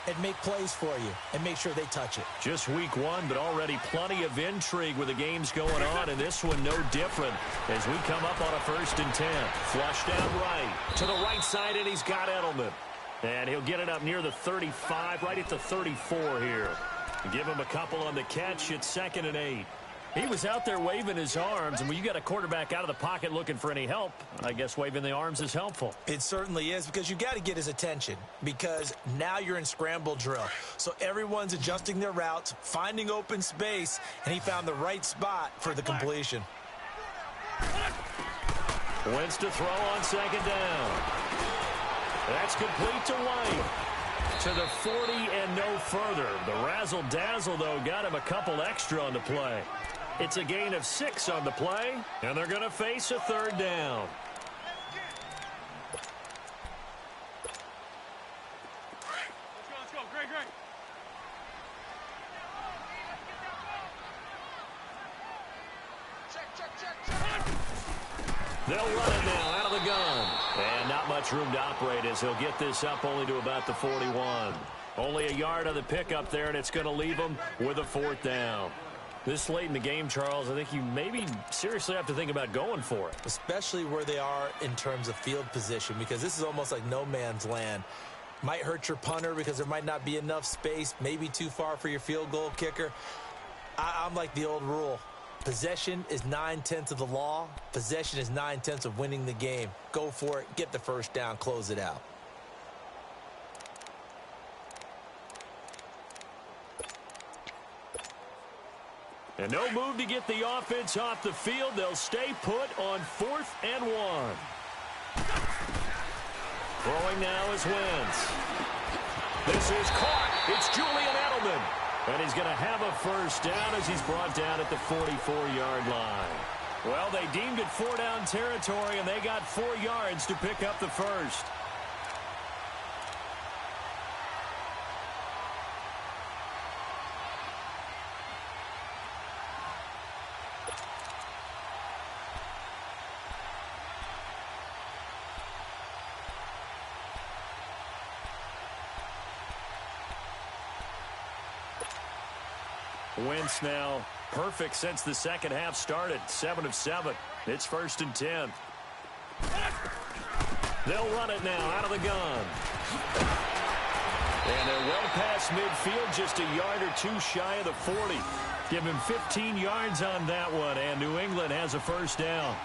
and make plays for you and make sure they touch it. Just week 1, but already plenty of intrigue with the games going on, and this one no different as we come up on a 1st and 10. Flush down right to the right side, and he's got Edelman. And he'll get it up near the 35, right at the 34 here. Give him a couple on the catch. It's 2nd and 8. He was out there waving his arms, and when you got a quarterback out of the pocket looking for any help, I guess waving the arms is helpful. It certainly is, because you got to get his attention, because now you're in scramble drill. So everyone's adjusting their routes, finding open space, and he found the right spot for the completion. Wentz to throw on 2nd down. That's complete to White. To the 40 and no further. The razzle-dazzle, though, got him a couple extra on the play. It's a gain of 6 on the play, and they're going to face a 3rd down. Let's go. Great. Check. They'll run it now out of the gun. And not much room to operate as he'll get this up only to about the 41. Only a yard on the pickup there, and it's going to leave them with a 4th down. This late in the game, Charles, I think you maybe seriously have to think about going for it. Especially where they are in terms of field position, because this is almost like no man's land. Might hurt your punter because there might not be enough space, maybe too far for your field goal kicker. I'm like the old rule. Possession is 9/10 of the law. Possession is 9/10 of winning the game. Go for it. Get the 1st down. Close it out. And no move to get the offense off the field. They'll stay put on 4th and 1. Throwing now is Wentz. This is caught. It's Julian Edelman. And he's going to have a first down as he's brought down at the 44-yard line. Well, they deemed it 4-down territory, and they got 4 yards to pick up the first. Wentz now perfect since the second half started. 7 of 7. It's 1st and 10. They'll run it now out of the gun. And they're well past midfield, just a yard or 2 shy of the 40. Give him 15 yards on that one, and New England has a first down.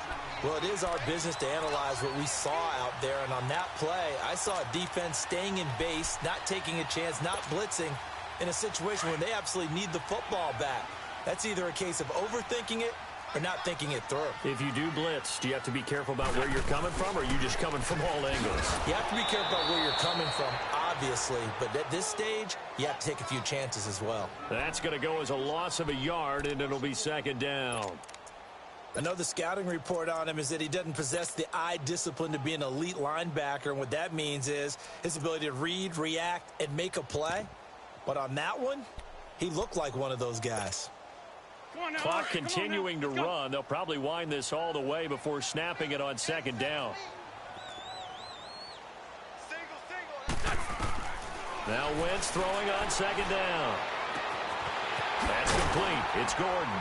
Well, it is our business to analyze what we saw out there, and on that play, I saw a defense staying in base, not taking a chance, not blitzing, in a situation where they absolutely need the football back. That's either a case of overthinking it or not thinking it through. If you do blitz, do you have to be careful about where you're coming from, or are you just coming from all angles? You have to be careful about where you're coming from, obviously, but at this stage, you have to take a few chances as well. That's going to go as a loss of a yard, and it'll be 2nd down. I know the scouting report on him is that he doesn't possess the eye discipline to be an elite linebacker, and what that means is his ability to read, react, and make a play. But on that one, he looked like one of those guys. Clock continuing to run. They'll probably wind this all the way before snapping it on 2nd down. Now Wentz throwing on 2nd down. That's complete. It's Gordon.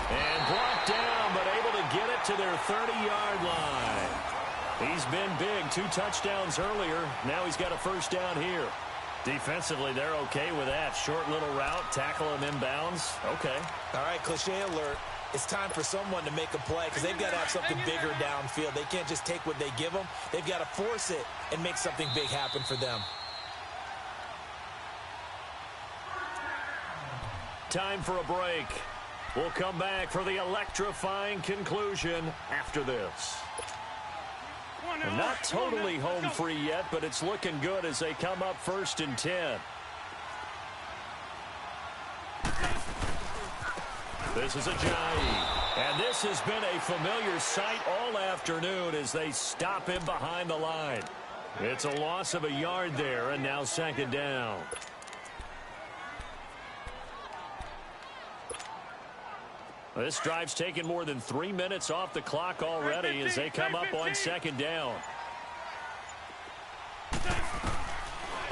And brought down, but able to get it to their 30-yard line. He's been big. 2 touchdowns earlier. Now he's got a first down here. Defensively, they're okay with that. Short little route, tackle him inbounds. Okay. All right, cliche alert. It's time for someone to make a play because they've got to have something bigger downfield. They can't just take what they give them. They've got to force it and make something big happen for them. Time for a break. We'll come back for the electrifying conclusion after this. And not totally home free yet, but it's looking good as they come up 1st and 10. This is Ajayi. And this has been a familiar sight all afternoon as they stop him behind the line. It's a loss of a yard there, and now 2nd down. This drive's taken more than 3 minutes off the clock already as they come up on 2nd down.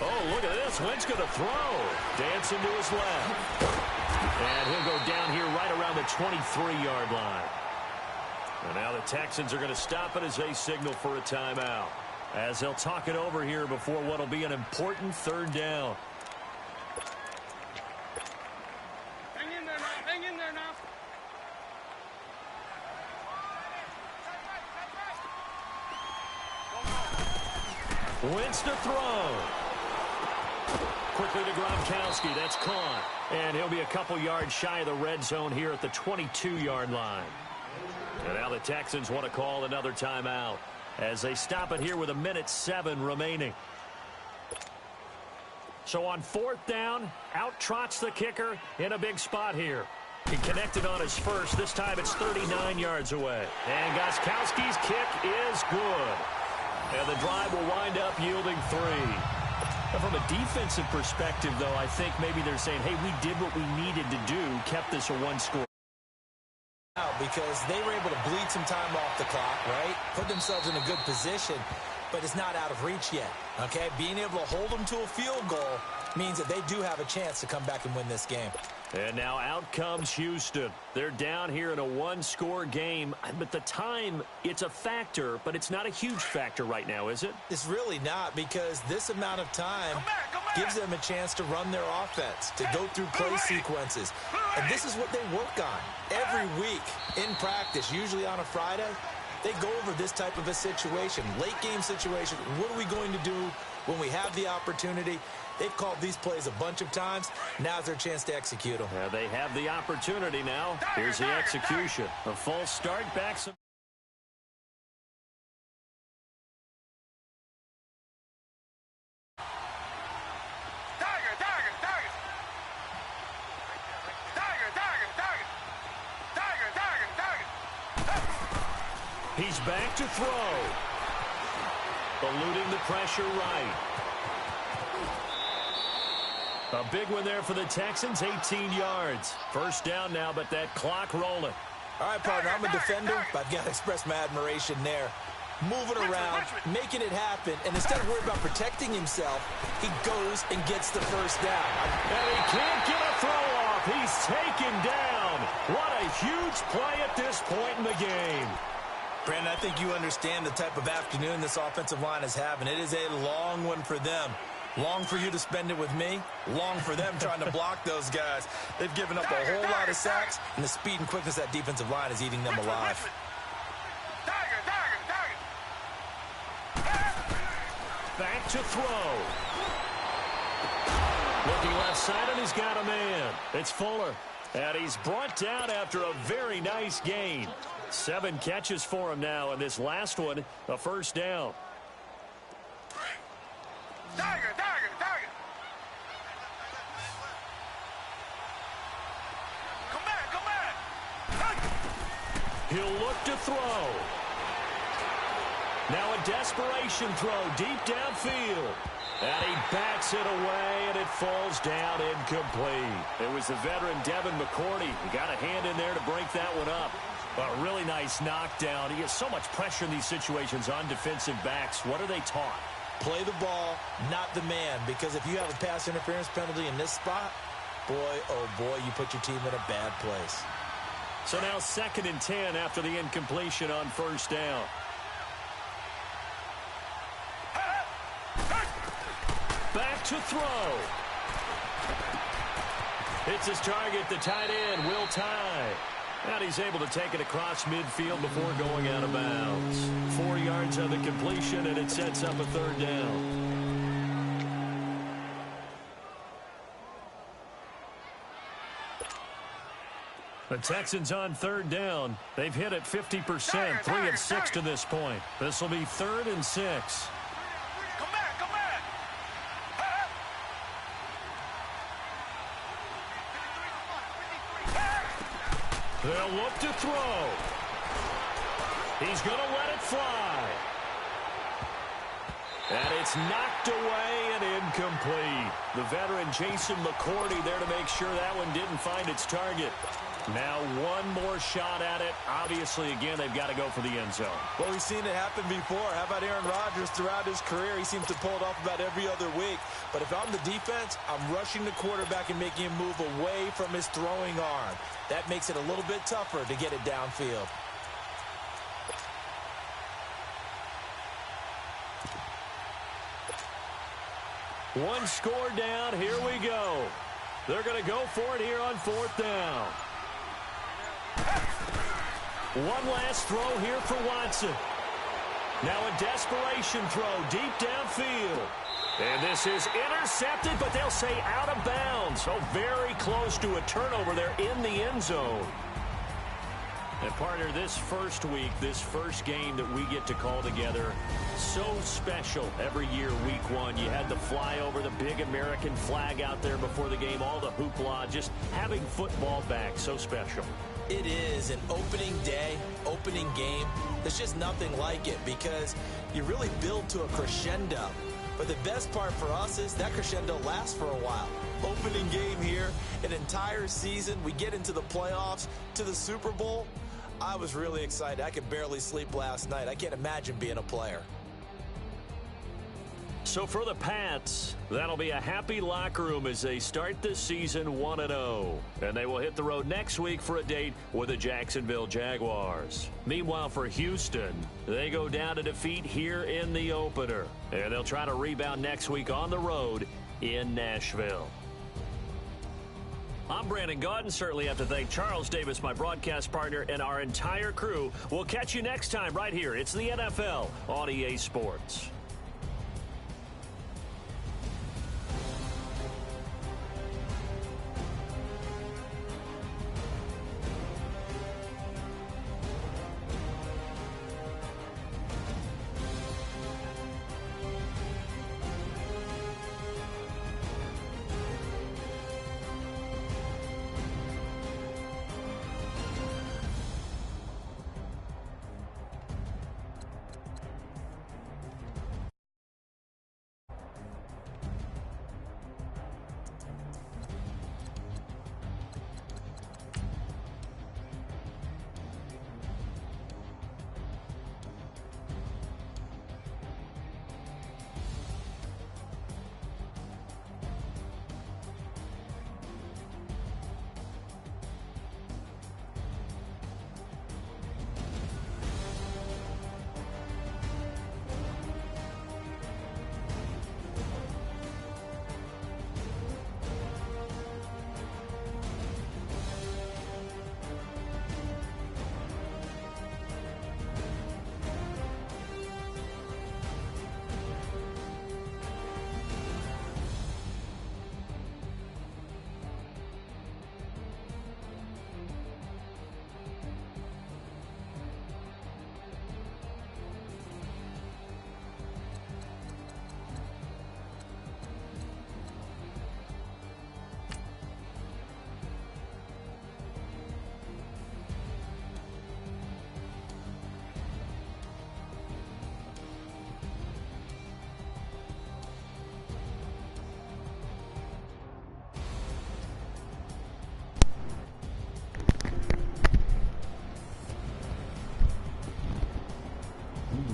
Oh, look at this. Wentz going to throw. Dancing to his left. And he'll go down here right around the 23-yard line. And now the Texans are going to stop it as they signal for a timeout, as they'll talk it over here before what will be an important 3rd down. Hang in there now. Hang in there now. Wentz to throw. Quickly to Gronkowski. That's caught. And he'll be a couple yards shy of the red zone here at the 22-yard line. And now the Texans want to call another timeout as they stop it here with 1:07 remaining. So on 4th down, out trots the kicker in a big spot here. He connected on his first. This time it's 39 yards away. And Gostkowski's kick is good. And the drive will wind up yielding 3. But from a defensive perspective, though, I think maybe they're saying, hey, we did what we needed to do, kept this a 1-score. Because they were able to bleed some time off the clock, right? Put themselves in a good position, but it's not out of reach yet, okay? Being able to hold them to a field goal means that they do have a chance to come back and win this game. And now out comes Houston. They're down here in a 1-score game. But the time, it's a factor, but it's not a huge factor right now, is it? It's really not, because this amount of time gives them a chance to run their offense, to go through play sequences. And this is what they work on every week in practice, usually on a Friday. they go over this type of a situation, late-game situation. What are we going to do when we have the opportunity? They've called these plays a bunch of times. Now's their chance to execute them. Yeah, they have the opportunity now. Here's the execution. A false start, back some. He's back to throw. Eluding the pressure right. A big one there for the Texans, 18 yards. First down now, but that clock rolling. All right, partner, I'm a defender, but I've got to express my admiration there. Moving around, making it happen, and instead of worrying about protecting himself, he goes and gets the first down. And he can't get a throw off. He's taken down. What a huge play at this point in the game. Brandon, I think you understand the type of afternoon this offensive line is having. It is a long one for them. Long for you to spend it with me. Long for them trying to block those guys. They've given up a whole lot of sacks, and the speed and quickness of that defensive line is eating them alive. Back to throw. Looking left side, and he's got a man. It's Fuller. And he's brought down after a very nice gain. 7 catches for him now, and this last one, a first down. He'll look to throw. Now a desperation throw deep downfield. And he backs it away, and it falls down incomplete. It was the veteran Devin McCourty. He got a hand in there to break that one up. A really nice knockdown. He gets so much pressure in these situations on defensive backs. What are they taught? Play the ball, not the man. Because if you have a pass interference penalty in this spot, boy, oh boy, you put your team in a bad place. So now 2nd and 10 after the incompletion on first down. Back to throw. It's his target, the tight end, Will Tye. And he's able to take it across midfield before going out of bounds. 4 yards on the completion, and it sets up a third down. The Texans on third down. They've hit it 50%, 3 of 6 to this point. This will be 3rd and 6. They'll look to throw. He's going to let it fly. And it's knocked away and incomplete. The veteran Jason McCourty there to make sure that one didn't find its target. Now one more shot at it. Obviously, again, they've got to go for the end zone. Well, we've seen it happen before. How about Aaron Rodgers throughout his career? He seems to pull it off about every other week. But if I'm the defense, I'm rushing the quarterback and making him move away from his throwing arm. That makes it a little bit tougher to get it downfield. One score down. Here we go. They're going to go for it here on 4th down. One last throw here for Watson. Now a desperation throw deep downfield. And this is intercepted, but they'll say out of bounds. So very close to a turnover there in the end zone. And partner, this first week, this first game that we get to call together, so special every year, week 1. You had the flyover, the big American flag out there before the game, all the hoopla, just having football back, so special. It is an opening day, opening game. There's just nothing like it because you really build to a crescendo. But the best part for us is that crescendo lasts for a while. Opening game here, an entire season. We get into the playoffs, to the Super Bowl. I was really excited. I could barely sleep last night. I can't imagine being a player. So for the Pats, that'll be a happy locker room as they start the season 1-0. And they will hit the road next week for a date with the Jacksonville Jaguars. Meanwhile, for Houston, they go down to defeat here in the opener. And they'll try to rebound next week on the road in Nashville. I'm Brandon Gaudin. Certainly have to thank Charles Davis, my broadcast partner, and our entire crew. We'll catch you next time right here. It's the NFL on EA Sports.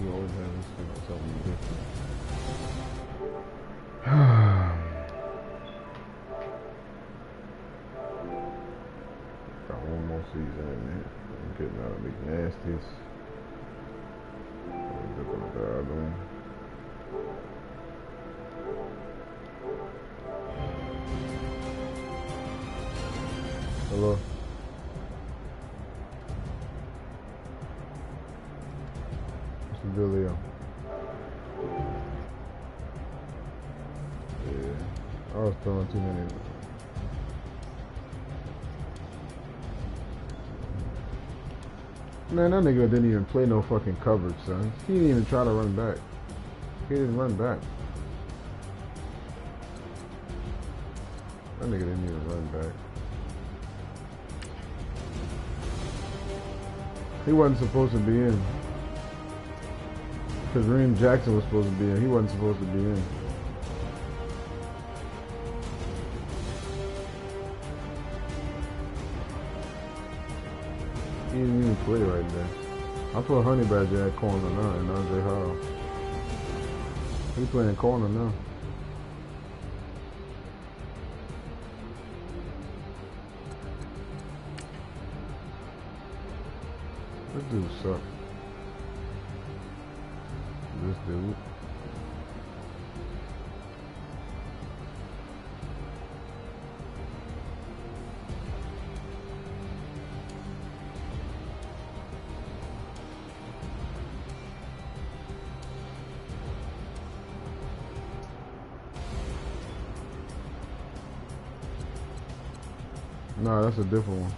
You always have this thing or something different. Got one more season in there. I'm getting out of these nasties. I'm just gonna dive in. Hello? What's the dealio? Yeah, I was throwing too many. Man, that nigga didn't even play no fucking coverage, son. He didn't even try to run back. He didn't run back. That nigga didn't even run back. He wasn't supposed to be in. Because Reem Jackson was supposed to be in. He wasn't supposed to be in. He didn't even play right there. I put Honey Badger at corner now and Andre Hall. He playing corner now. This dude sucks. This dude. Nah, that's a different one.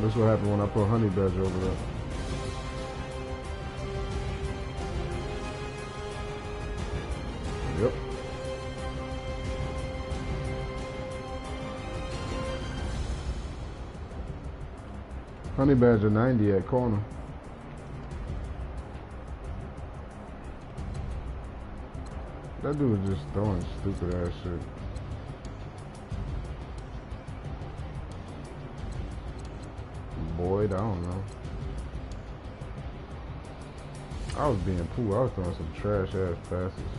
That's what happened when I put Honey Badger over there. Yep. Honey Badger 90 at corner. That dude was just throwing stupid ass shit. Boyd, I don't know. I was being cool. I was throwing some trash ass passes.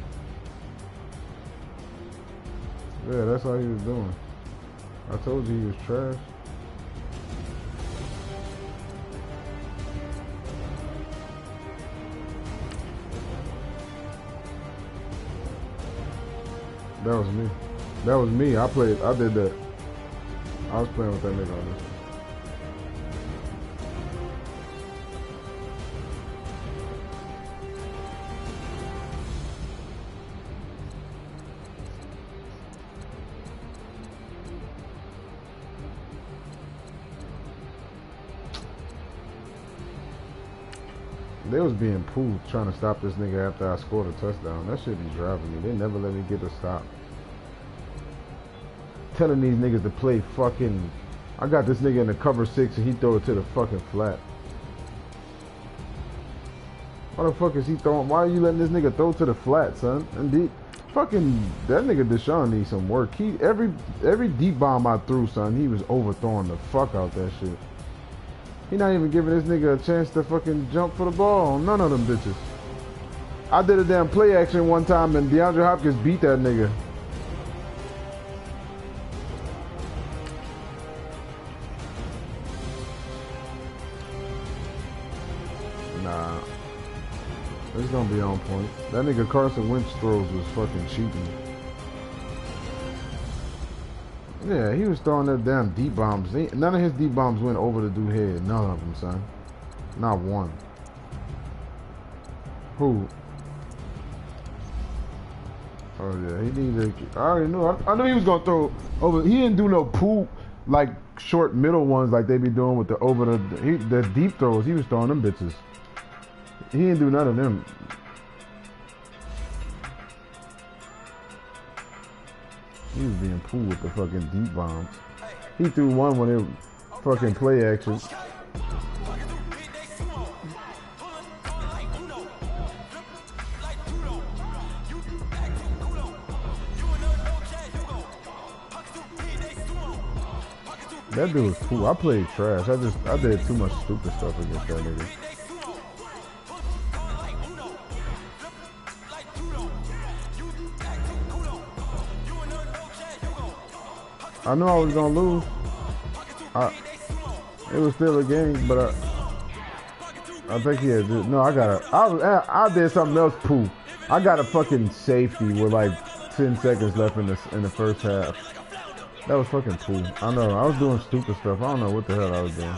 Yeah, that's all he was doing. I told you he was trash. That was me. That was me. I did that. I was playing with that nigga on this one. They was being pooed trying to stop this nigga after I scored a touchdown. That shit be driving me. They never let me get a stop. Telling these niggas to play fucking... I got this nigga in the cover 6 and he throw it to the fucking flat. Why the fuck is he throwing... Why are you letting this nigga throw to the flat, son? And fucking... That nigga Deshaun needs some work. Every deep bomb I threw, son, he was overthrowing the fuck out that shit. He not even giving this nigga a chance to fucking jump for the ball. None of them bitches. I did a damn play action one time and DeAndre Hopkins beat that nigga. Nah. It's gonna be on point. That nigga Carson Wentz throws was fucking cheating. Yeah, he was throwing them damn deep bombs. None of his deep bombs went over the dude's head. None of them, son. Not one. Who? Oh yeah, he needed. I already knew. I knew he was gonna throw over. He didn't do no poop like short middle ones like they be doing with the deep throws. He was throwing them bitches. He didn't do none of them. He was being cool with the fucking deep bombs. He threw one when it fucking play action. That dude was cool. I played trash. I did too much stupid stuff against that nigga. I knew I was gonna lose. It was still a game, but I think he had. No, I did something else. Poo. I got a fucking safety with like 10 seconds left in the first half. That was fucking cool. I know. I was doing stupid stuff. I don't know what the hell I was doing.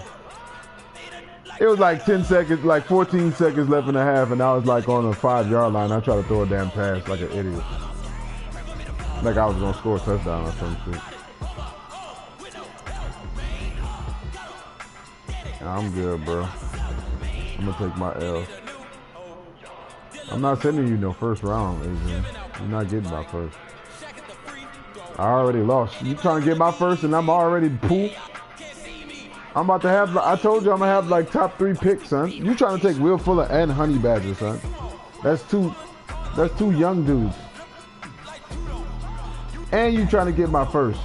It was like 10 seconds, like 14 seconds left in the half, and I was like on the 5-yard line. I tried to throw a damn pass like an idiot. Like I was gonna score a touchdown or some shit. I'm good, bro. I'm gonna take my L. I'm not sending you no first round, Adrian. You're not getting my first. I already lost. You trying to get my first and I'm already poop? I'm about to have, I told you I'm gonna have like top 3 picks, son. You trying to take Will Fuller and Honey Badger, son. That's two young dudes. And you trying to get my first.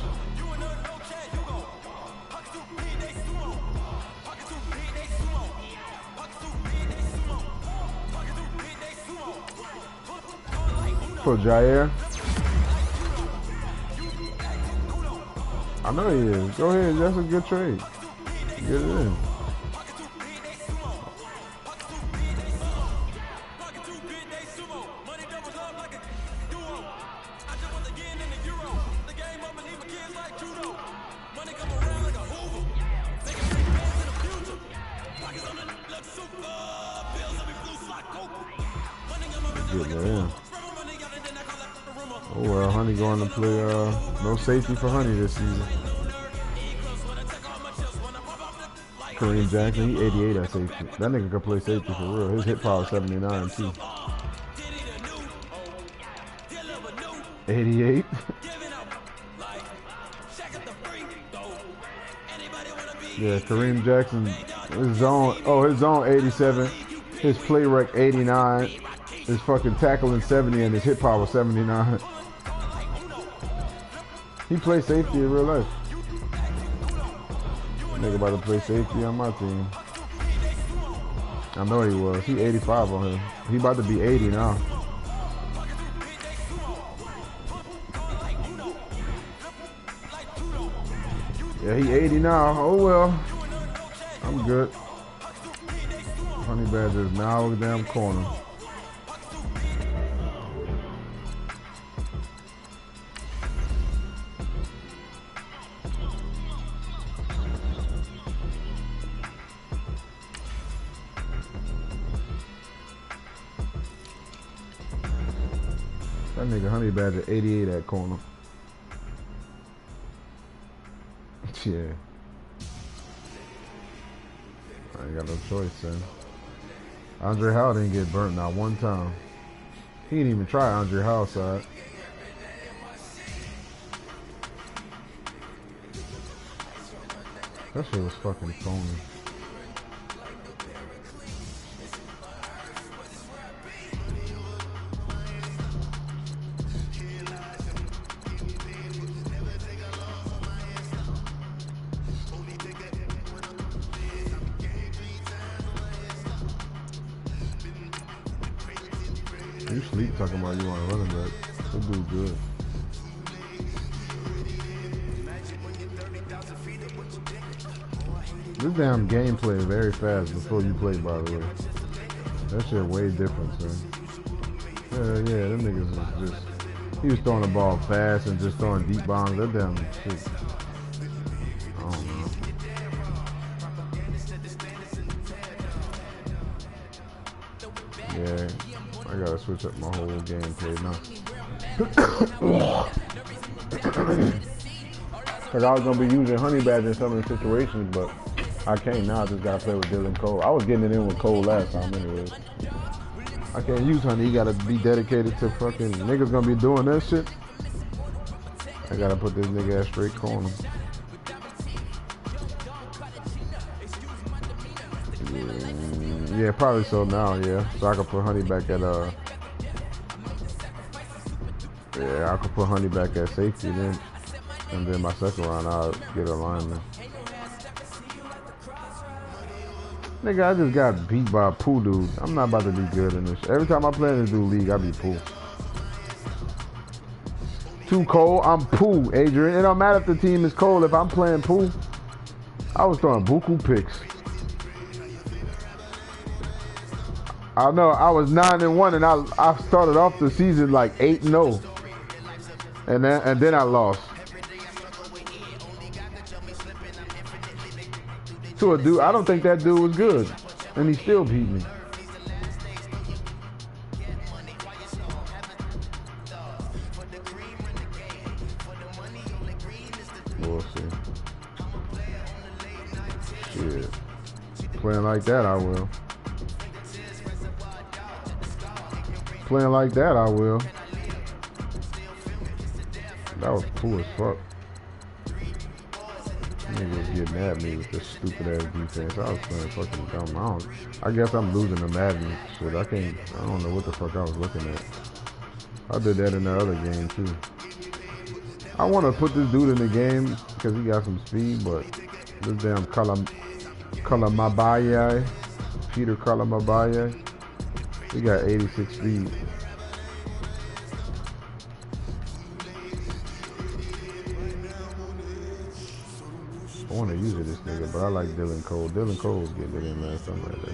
For Jair. I know he is. Go ahead. That's a good trade. Get it in. Get that in. Oh well, Honey going to play no safety for Honey this season. Kareem Jackson, he 88 at safety. That nigga can play safety for real. His hit power is 79 too. 88. Yeah, Kareem Jackson, his zone 87. His play rec 89. His fucking tackling 70 and his hit power 79. He plays safety in real life. Nigga about to play safety on my team. I know he was. He 85 on him. He about to be 80 now. Yeah, he 80 now. Oh well. I'm good. Honey Badger is now in the damn corner. That nigga Honey Badger 88 at corner. Yeah. I ain't got no choice, son. Andre Howell didn't get burnt not one time. He didn't even try Andre Howell's side. That shit was fucking phony. You sleep talking about you want to running back. That dude good. This damn game play is very fast before you play, by the way. That shit way different, man. Yeah, them niggas was just... He was throwing the ball fast and just throwing deep bombs. That damn shit. I don't know. Yeah, I gotta switch up my whole gameplay now. Cause I was gonna be using Honey Badger in some of the situations, but I can't now. I just gotta play with Dylan Cole. I was getting it in with Cole last time anyways. I can't use Honey. You gotta be dedicated to fucking niggas gonna be doing that shit. I gotta put this nigga at straight corner. Yeah, probably so now, yeah. So I can put Honey back at yeah, I could put Honey back at safety then. And then my second round I'll get a lineman. Nigga, I just got beat by a pool dude. I'm not about to be good in this. Every time I play in this dude league, I be pool. Too cold, I'm pool, Adrian. It don't matter if the team is cold. If I'm playing pool, I was throwing buku picks. I know I was 9-1 and I started off the season like 8-0. And then I lost. To a dude, I don't think that dude was good. And he still beat me. We'll see. Shit. Playing like that, I will. Playing like that, I will. That was cool as fuck. Nigga was getting at me with this stupid ass defense. I was playing fucking dumb. I guess I'm losing the Madden shit. I don't know what the fuck I was looking at. I did that in the other game too. I want to put this dude in the game because he got some speed, but this damn Kalamabaye, Peter Kalamabaye, he got 86 speed. I want to use it, this nigga, but I like Dylan Cole. Dylan Cole was getting it in last time like that.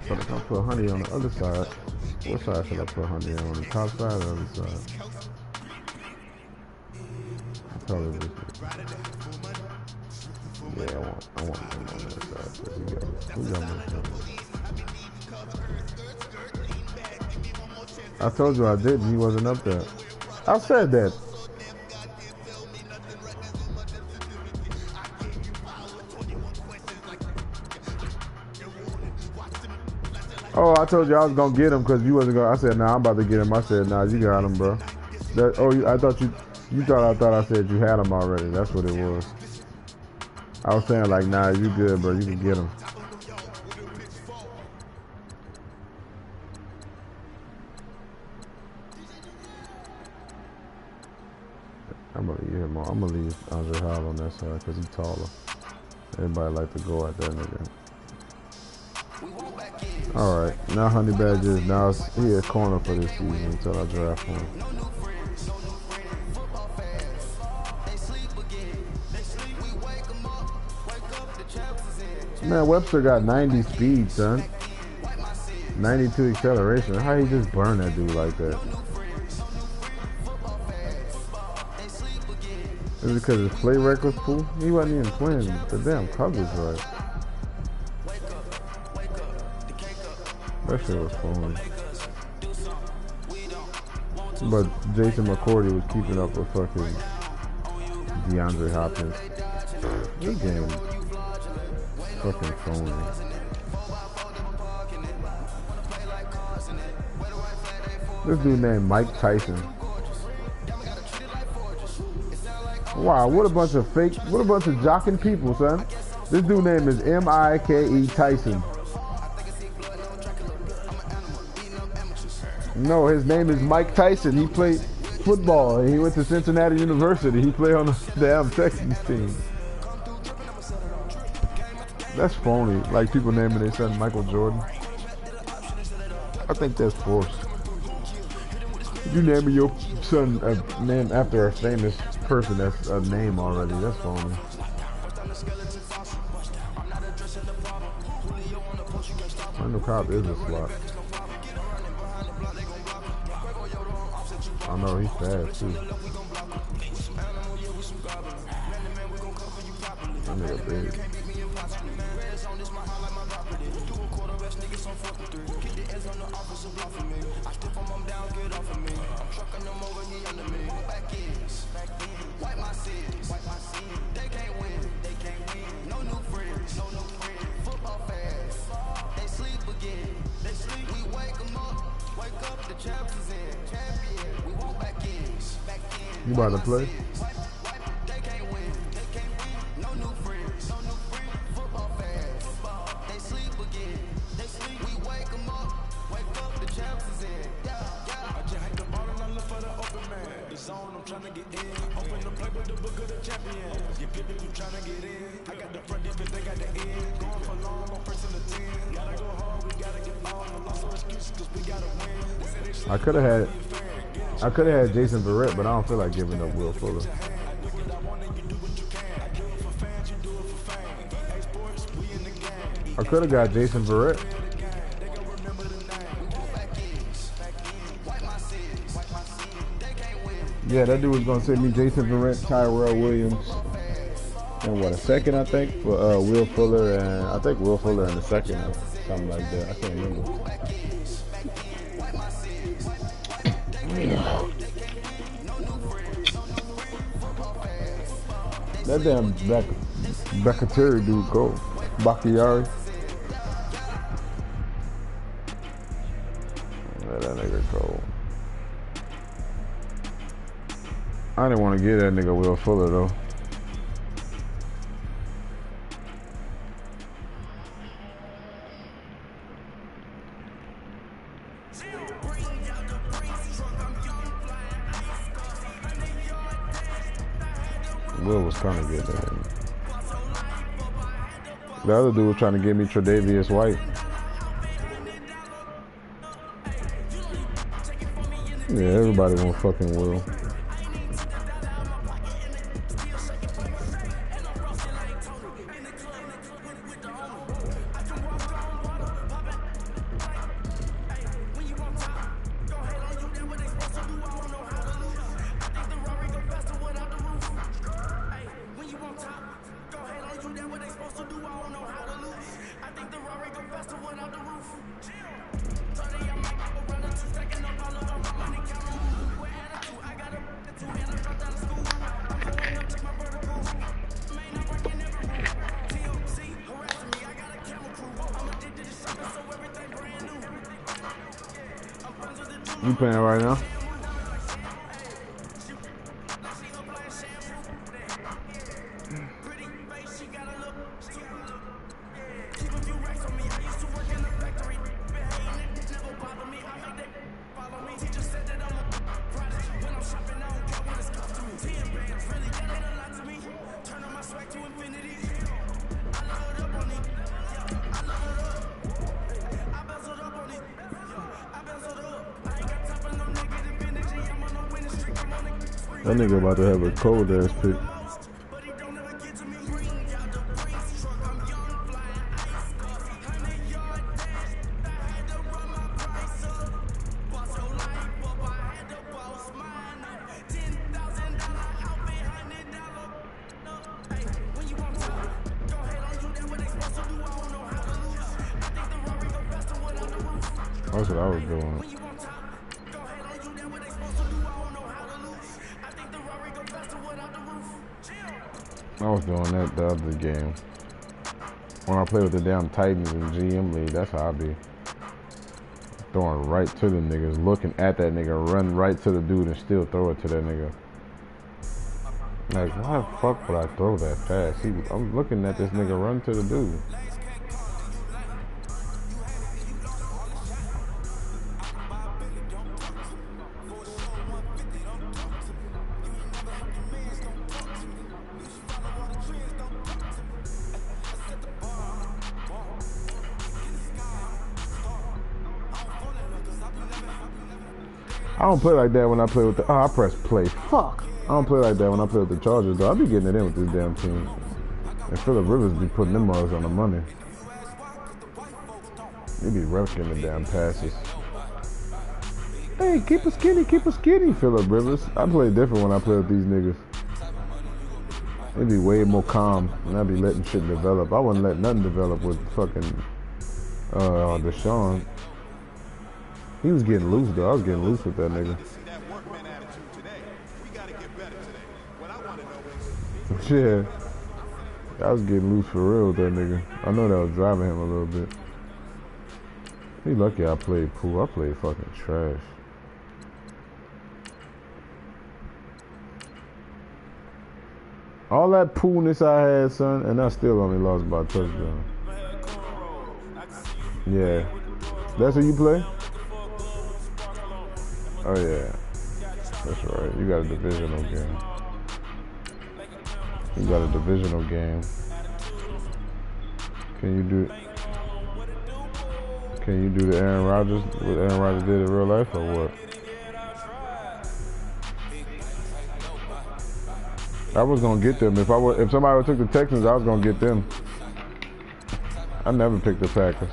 So if I put Honey on the other side, what side should I put Honey on? The top side or the other side? I probably just... Yeah, I want him on that side. We got I told you I didn't. He wasn't up there. I said that. Oh, I told you I was gonna get him because you wasn't gonna. I said, nah, I'm about to get him. I said, nah, you got him, bro. I thought you thought I said you had him already. That's what it was. I was saying like, nah, you good, bro. You can get him. I'm gonna leave Andre Howell on that side because he's taller. Everybody like to go at that nigga. All right, now Honey Badger now he a corner for this season until I draft him. Man, Webster got 90 speed, son. 92 acceleration. How he just burn that dude like that? Is it because his play rec was cool? He wasn't even playing the damn coverage right. That shit was fun. But Jason McCourty was keeping up with fucking DeAndre Hopkins. This game fucking phony. This dude named Mike Tyson. Wow, what a bunch of jocking people, son. This dude name is M-I-K-E Tyson. No, his name is Mike Tyson. He played football. He went to Cincinnati University. He played on the damn Texans team. That's phony. Like people naming their son Michael Jordan. I think that's forced. You naming your son a name after a famous person that's a name already. That's phony. Randall Cobb is a slot. I know he's fast too. That nigga big. You about to play? I could have had Jason Verrett, but I don't feel like giving up Will Fuller. I could have got Jason Verrett. Yeah, that dude was gonna send me Jason Verrett, Tyrell Williams, and what, a second I think for Will Fuller, and I think Will Fuller in the second or something like that. I can't remember. That damn Becateri dude go. Bakhtiari. Let that nigga go. I didn't want to get that nigga Will Fuller though. Will was trying to get that. The other dude was trying to give me Tre'Davious White. Yeah, everybody want fucking Will. You playing right now? That nigga about to have a cold ass pick. That's what I was doing. I was doing that the other game. When I play with the damn Titans in GM League, that's how I be. Throwing right to the niggas, looking at that nigga, run right to the dude and still throw it to that nigga. Like, why the fuck would I throw that fast? I'm looking at this nigga run to the dude. I don't play like that when I play with the... Oh, I press play. Fuck. I don't play like that when I play with the Chargers, though. I be getting it in with this damn team. And Phillip Rivers be putting them mugs on the money. He be wrecking the damn passes. Hey, keep us skinny, Phillip Rivers. I play different when I play with these niggas. They be way more calm, and I be letting shit develop. I wouldn't let nothing develop with fucking Deshaun. He was getting loose, though. I was getting loose with that nigga. Yeah. I was getting loose for real with that nigga. I know that was driving him a little bit. He lucky I played pool. I played fucking trash. All that poolness I had, son, and I still only lost by a touchdown. Yeah. That's who you play? Oh, yeah. That's right. You got a divisional game. You got a divisional game. Can you do the Aaron Rodgers, what Aaron Rodgers did in real life, or what? I was gonna get them. If somebody took the Texans, I was gonna get them. I never picked the Packers.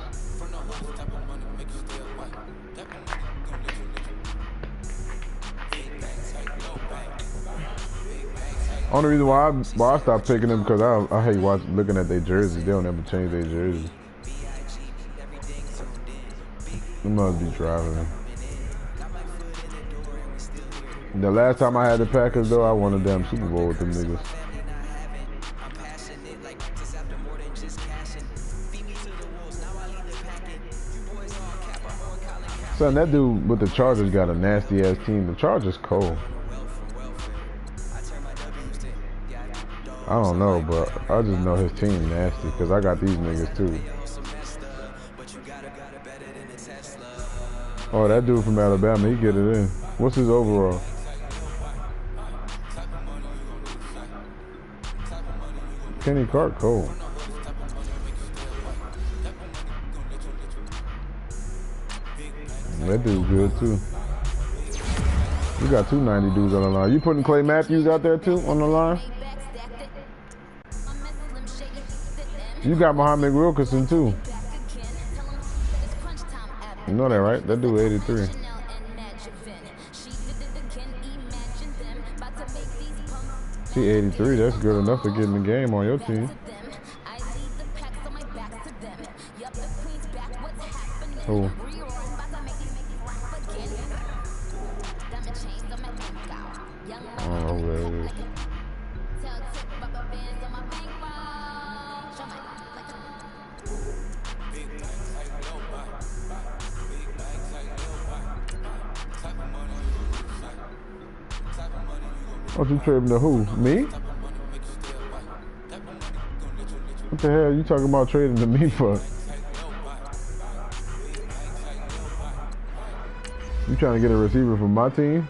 Only reason why I stopped picking them because I hate looking at their jerseys. They don't ever change their jerseys. They must be driving them. The last time I had the Packers, though, I won a damn Super Bowl with them niggas. Son, that dude with the Chargers got a nasty-ass team. The Chargers cold. I don't know, but I just know his team nasty because I got these niggas too. Oh, that dude from Alabama, he get it in. What's his overall? Kenny Clark cold. That dude's good too. You got 290 dudes on the line. You putting Clay Matthews out there too on the line? You got Muhammad Wilkerson too. You know that, right? That dude 83. See, 83, that's good enough to get in the game on your team. Oh. I don't know who that is. What you trading to who? Me? What the hell you talking about trading to me for? You trying to get a receiver from my team?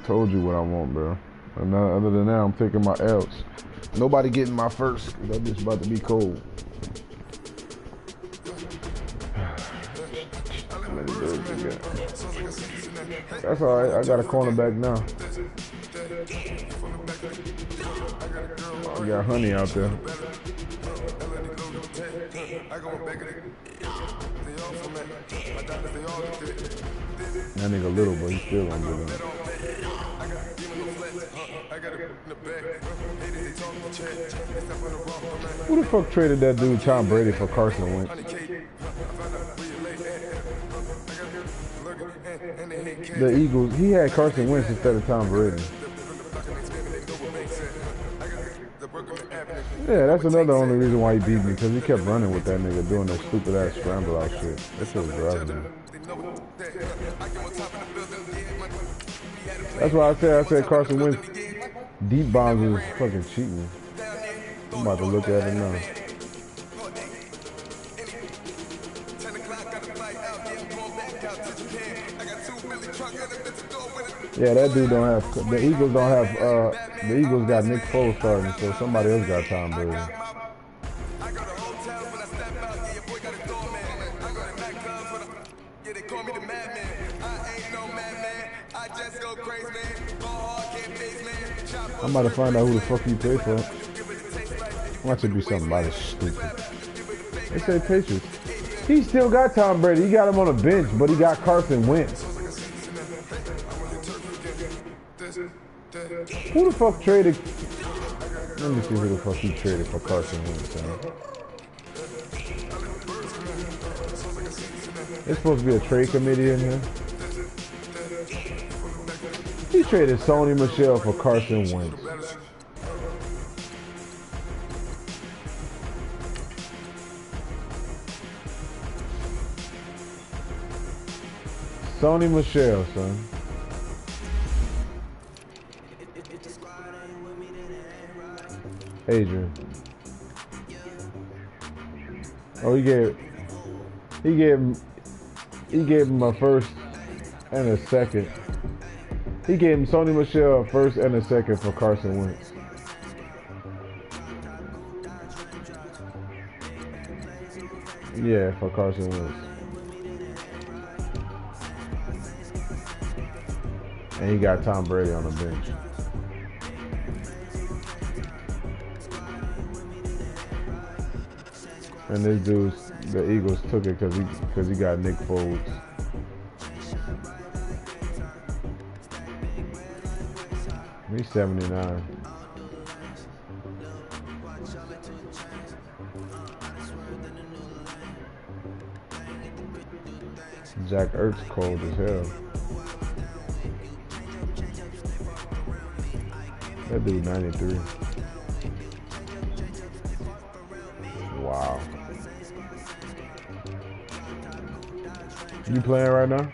Told you what I want, bro. And other than that, I'm taking my L's. Nobody getting my first. That bitch about to be cold. That's all right. I got a cornerback now. I got Honey out there. That nigga little, but he's still on good. Who the fuck traded that dude Tom Brady for Carson Wentz? The Eagles. He had Carson Wentz instead of Tom Brady. Yeah, that's another only reason why he beat me, because he kept running with that nigga doing that stupid ass scramble out shit. That shit was driving me. That's why I said Carson Wentz deep bombs was fucking cheating. I'm about to look at it now. Yeah, that dude don't have. The Eagles don't have. The Eagles got Nick Foles starting, so somebody else got Tom Brady. I'm about to find out who the fuck he played for. Watch it be somebody stupid. They say Patriots. He still got Tom Brady. He got him on the bench, but he got Carson Wentz. Who the fuck traded? Let me see who the fuck he traded for Carson Wentz. There's supposed to be a trade committee in here. He traded Sony Michel for Carson Wentz. Sony Michel, son. Adrian. Oh, he gave him a first and a second. He gave him Sony Michel a first and a second for Carson Wentz. Yeah, for Carson Wentz. And he got Tom Brady on the bench. And this dude's, the Eagles took it because he got Nick Foles. He's 79. Jack Ertz cold as hell. That dude 93. Wow. You playing right now?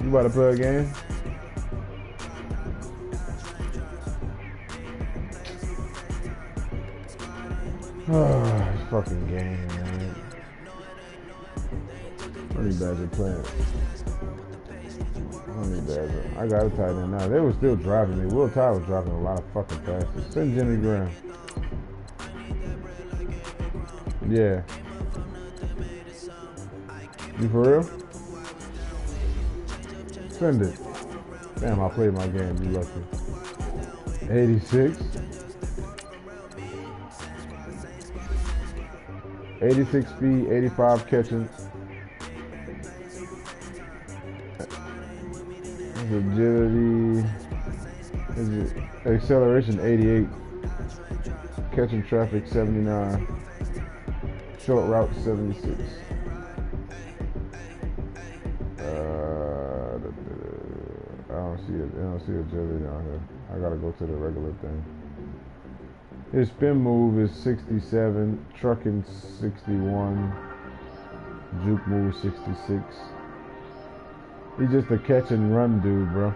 You about to play a game? Oh, this fucking game, man. Honey Badger playing. Honey Badger. I got a tight end now. They were still driving me. Will Ty was dropping a lot of fucking passes. Send Jimmy Graham. Yeah. You for real? Send it. Damn, I played my game. You lucky. 86. 86 speed, 85 catching. Agility. Acceleration 88. Catching traffic 79. Short route 76. I don't see agility down here. I gotta go to the regular thing. His spin move is 67, trucking 61, juke move 66. He's just a catch and run dude, bro.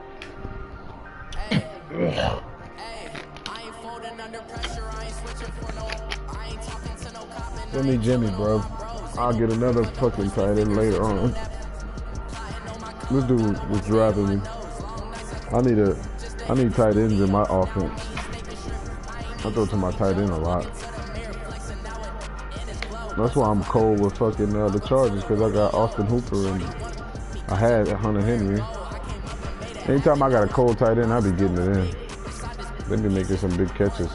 Send me Jimmy, bro. I'll get another fucking tight end later on. This dude was driving me. I need tight ends in my offense. I throw to my tight end a lot. That's why I'm cold with fucking the Chargers, because I got Austin Hooper and I had Hunter Henry. Anytime I got a cold tight end, I be getting it in. They be making some big catches.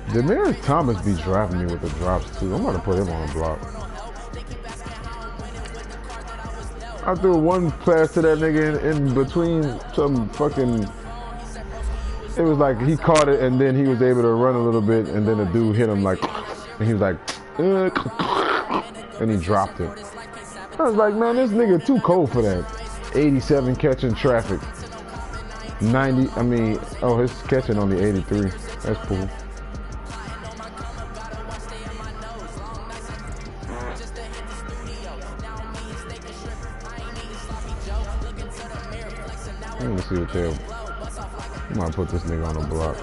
Demarius Thomas be driving me with the drops too. I'm gonna put him on the block. I threw one pass to that nigga in between some fucking. It was like he caught it and then he was able to run a little bit and then the dude hit him like, and he was like, and he dropped it. I was like, man, this nigga too cold for that. 87 catching traffic. 90, I mean, oh, his catching only 83. That's cool. Let me see what they're. I might put this nigga on the block.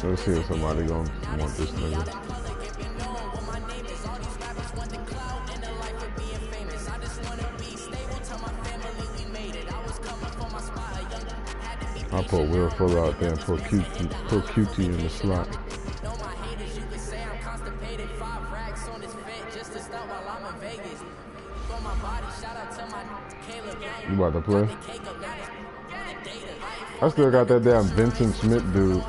Let's see if somebody gonna want this nigga. I'll put Will Fuller out there and put QT in the slot. You about to play? I still got that damn Vincent Smith dude.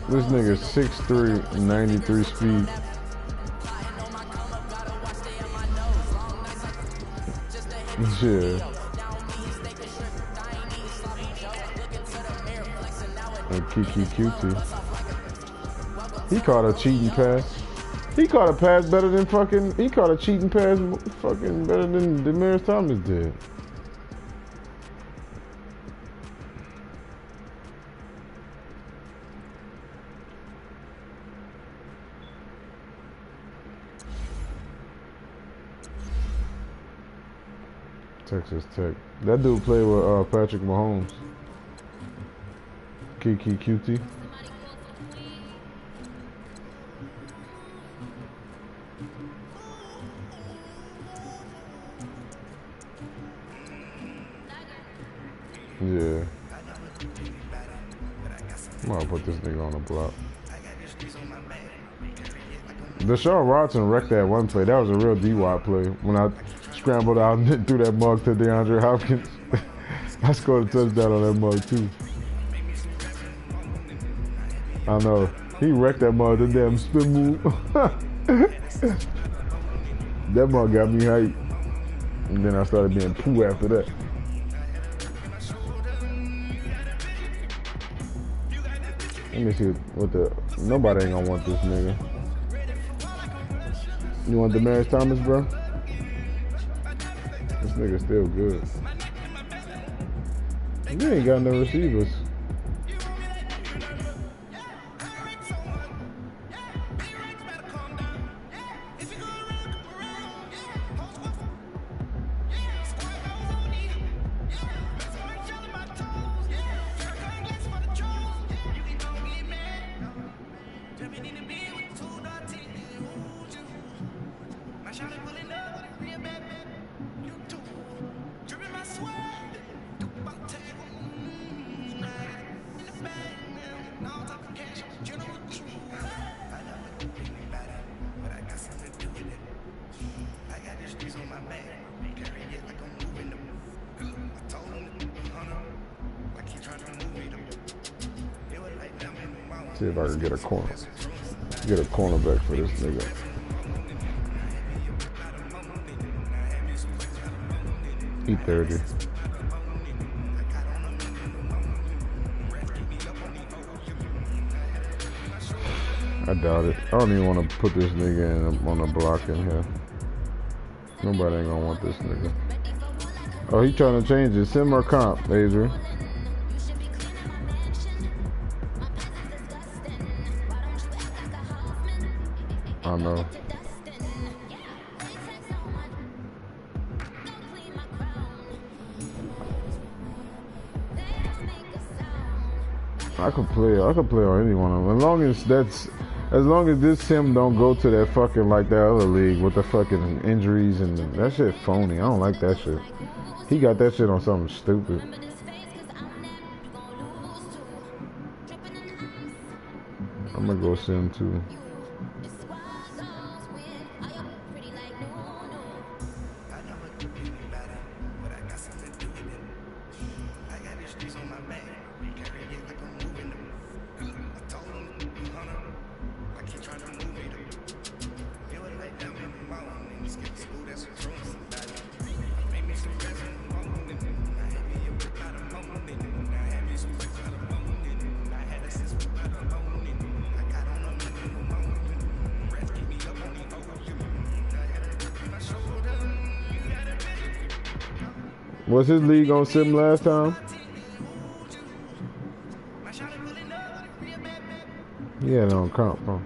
This nigga's 6'3", 93 speed. Yeah. And Kiki QT. He caught a cheating pass. He caught a pass better than fucking. He caught a cheating pass fucking better than Demarius Thomas did. Texas Tech. That dude played with Patrick Mahomes. Kiki QT. Yeah. I'm gonna put this nigga on the block. Deshaun Watson wrecked that one play. That was a real D-Wop play. When I scrambled out and threw that mug to DeAndre Hopkins. I scored a touchdown on that mug too. I know. He wrecked that mug, the damn spin move. That mug got me hyped. And then I started being poo after that. Let me see what the. Nobody ain't gonna want this nigga. You want Demarius Thomas, bro? This nigga's still good. You ain't got no receivers. See if I can get a corner. Get a cornerback for this nigga. He 30. I doubt it. I don't even want to put this nigga in on the block in here. Nobody ain't gonna want this nigga. Oh, he trying to change it. Send more comp, Adrian. I know. I could play on any one of them. As long as this Sim don't go to that fucking like that other league with the fucking injuries and that shit phony. I don't like that shit. He got that shit on something stupid. I'm gonna go Sim too. Was his league on Sim last time? Yeah, no comp, huh?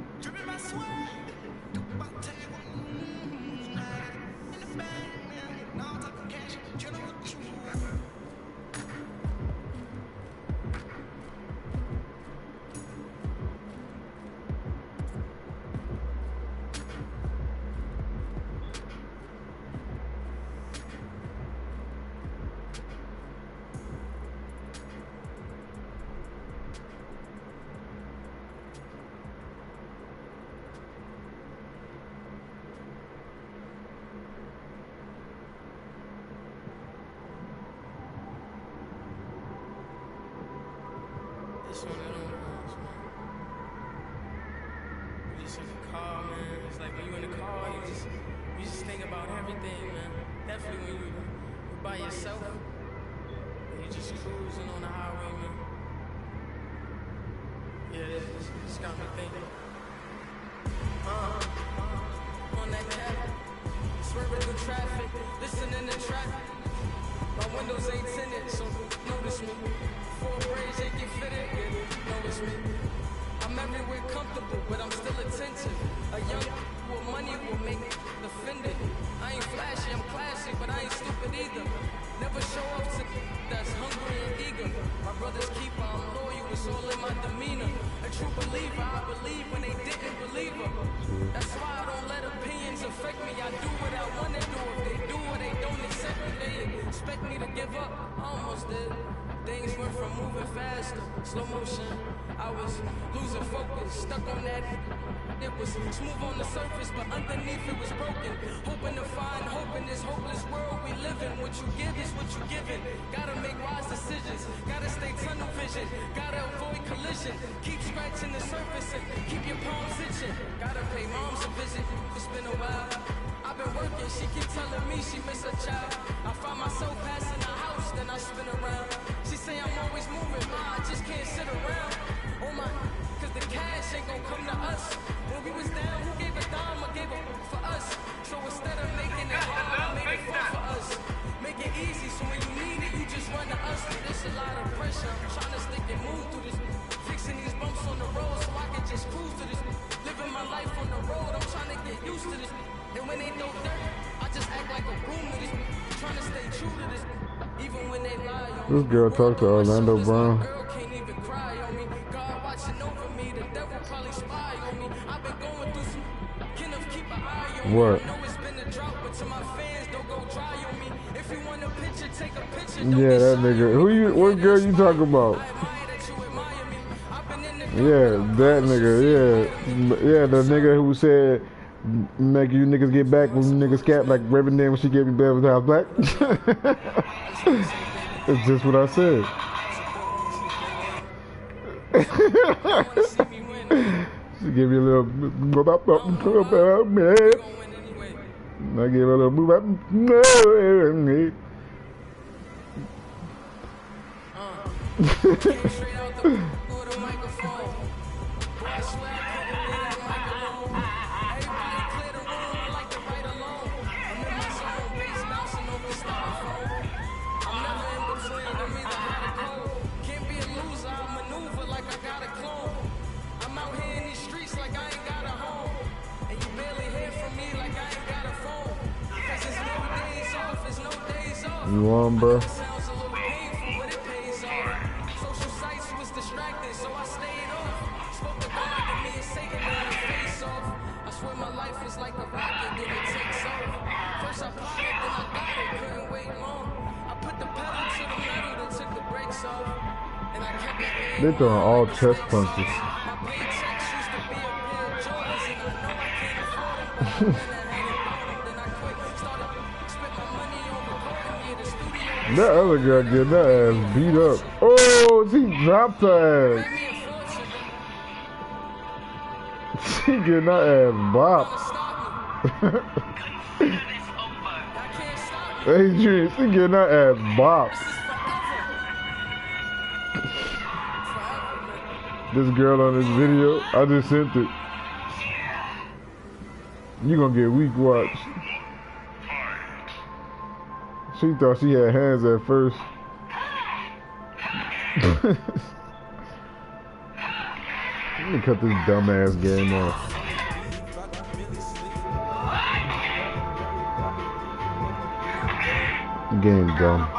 It's one of them ones, man. You just in the car, man. It's like when you in the car, you just think about everything, man. Definitely when you by yourself, and you just cruising on the highway, man. Yeah, this got me thinking. On that cap, swerving through traffic, listening to traffic. My windows ain't tinted, so notice me. Four braids ain't get fitted, yeah, notice me. I'm everywhere comfortable, but I'm still attentive. A young with money will make me offended. I ain't flashy, I'm classy, but I ain't stupid either. Never show up to that's hungry and eager. My brother's keeper, I'm loyal, it's all in my demeanor. A true believer, I believe when they didn't believe her. That's why I don't let opinions affect me. I do what I want to do. If they do or they don't accept me, they expect me to give up. I almost did. Things went from moving faster, slow motion. I was losing focus, stuck on that. It was smooth on the surface, but underneath it was broken. Hoping to find hope in this hopeless world we live in. What you give is what you given. Gotta make wise decisions. Gotta stay tunnel vision. Gotta avoid collision. Keep scratching the surface and keep your palms itching. Gotta pay moms a visit. It's been a while. I've been working, she keep telling me she miss her child. I find myself passing the house, then I spin around. She say I'm always moving, ma, I just can't sit around. Oh my, cause the cash ain't gon' come to us. When we was down, who gave a dime or gave a for us? So instead of making it hard, I made it fun for us. Make it easy, so when you need it, you just run to us. There's a lot of pressure, I'm trying to stick and move through this. Fixing these bumps on the road so I can just cruise to this. Living my life on the road, I'm trying to get used to this. And when they throw dirt, I just act like a broom to this. Trying to stay true to this. Even when they lie on me. This girl talked to Orlando Brown. Girl can't even cry on me. God watching over me. The devil probably spy on me. I've been going through some. Can keep an eye on what? me. I know it's been a drought, but to my fans, don't go dry on me. If you want a picture, take a picture. Yeah, that nigga. Who you? What girl you talking about? Yeah, that nigga. Yeah, the nigga who said make you niggas get back when you niggas cap like Reverend when she gave me Beverly House Black. It's just what I said. She gave me a little man. I gave her a little move up. You on, bro? They're throwing all chest punches. That other girl getting that ass beat up. Oh, she dropped her ass. She getting that ass bopped. Adrian, she getting that ass bopped. This girl on this video, I just sent it. You gonna get weak watch. She thought she had hands at first. Let me cut this dumbass game off. The game's dumb.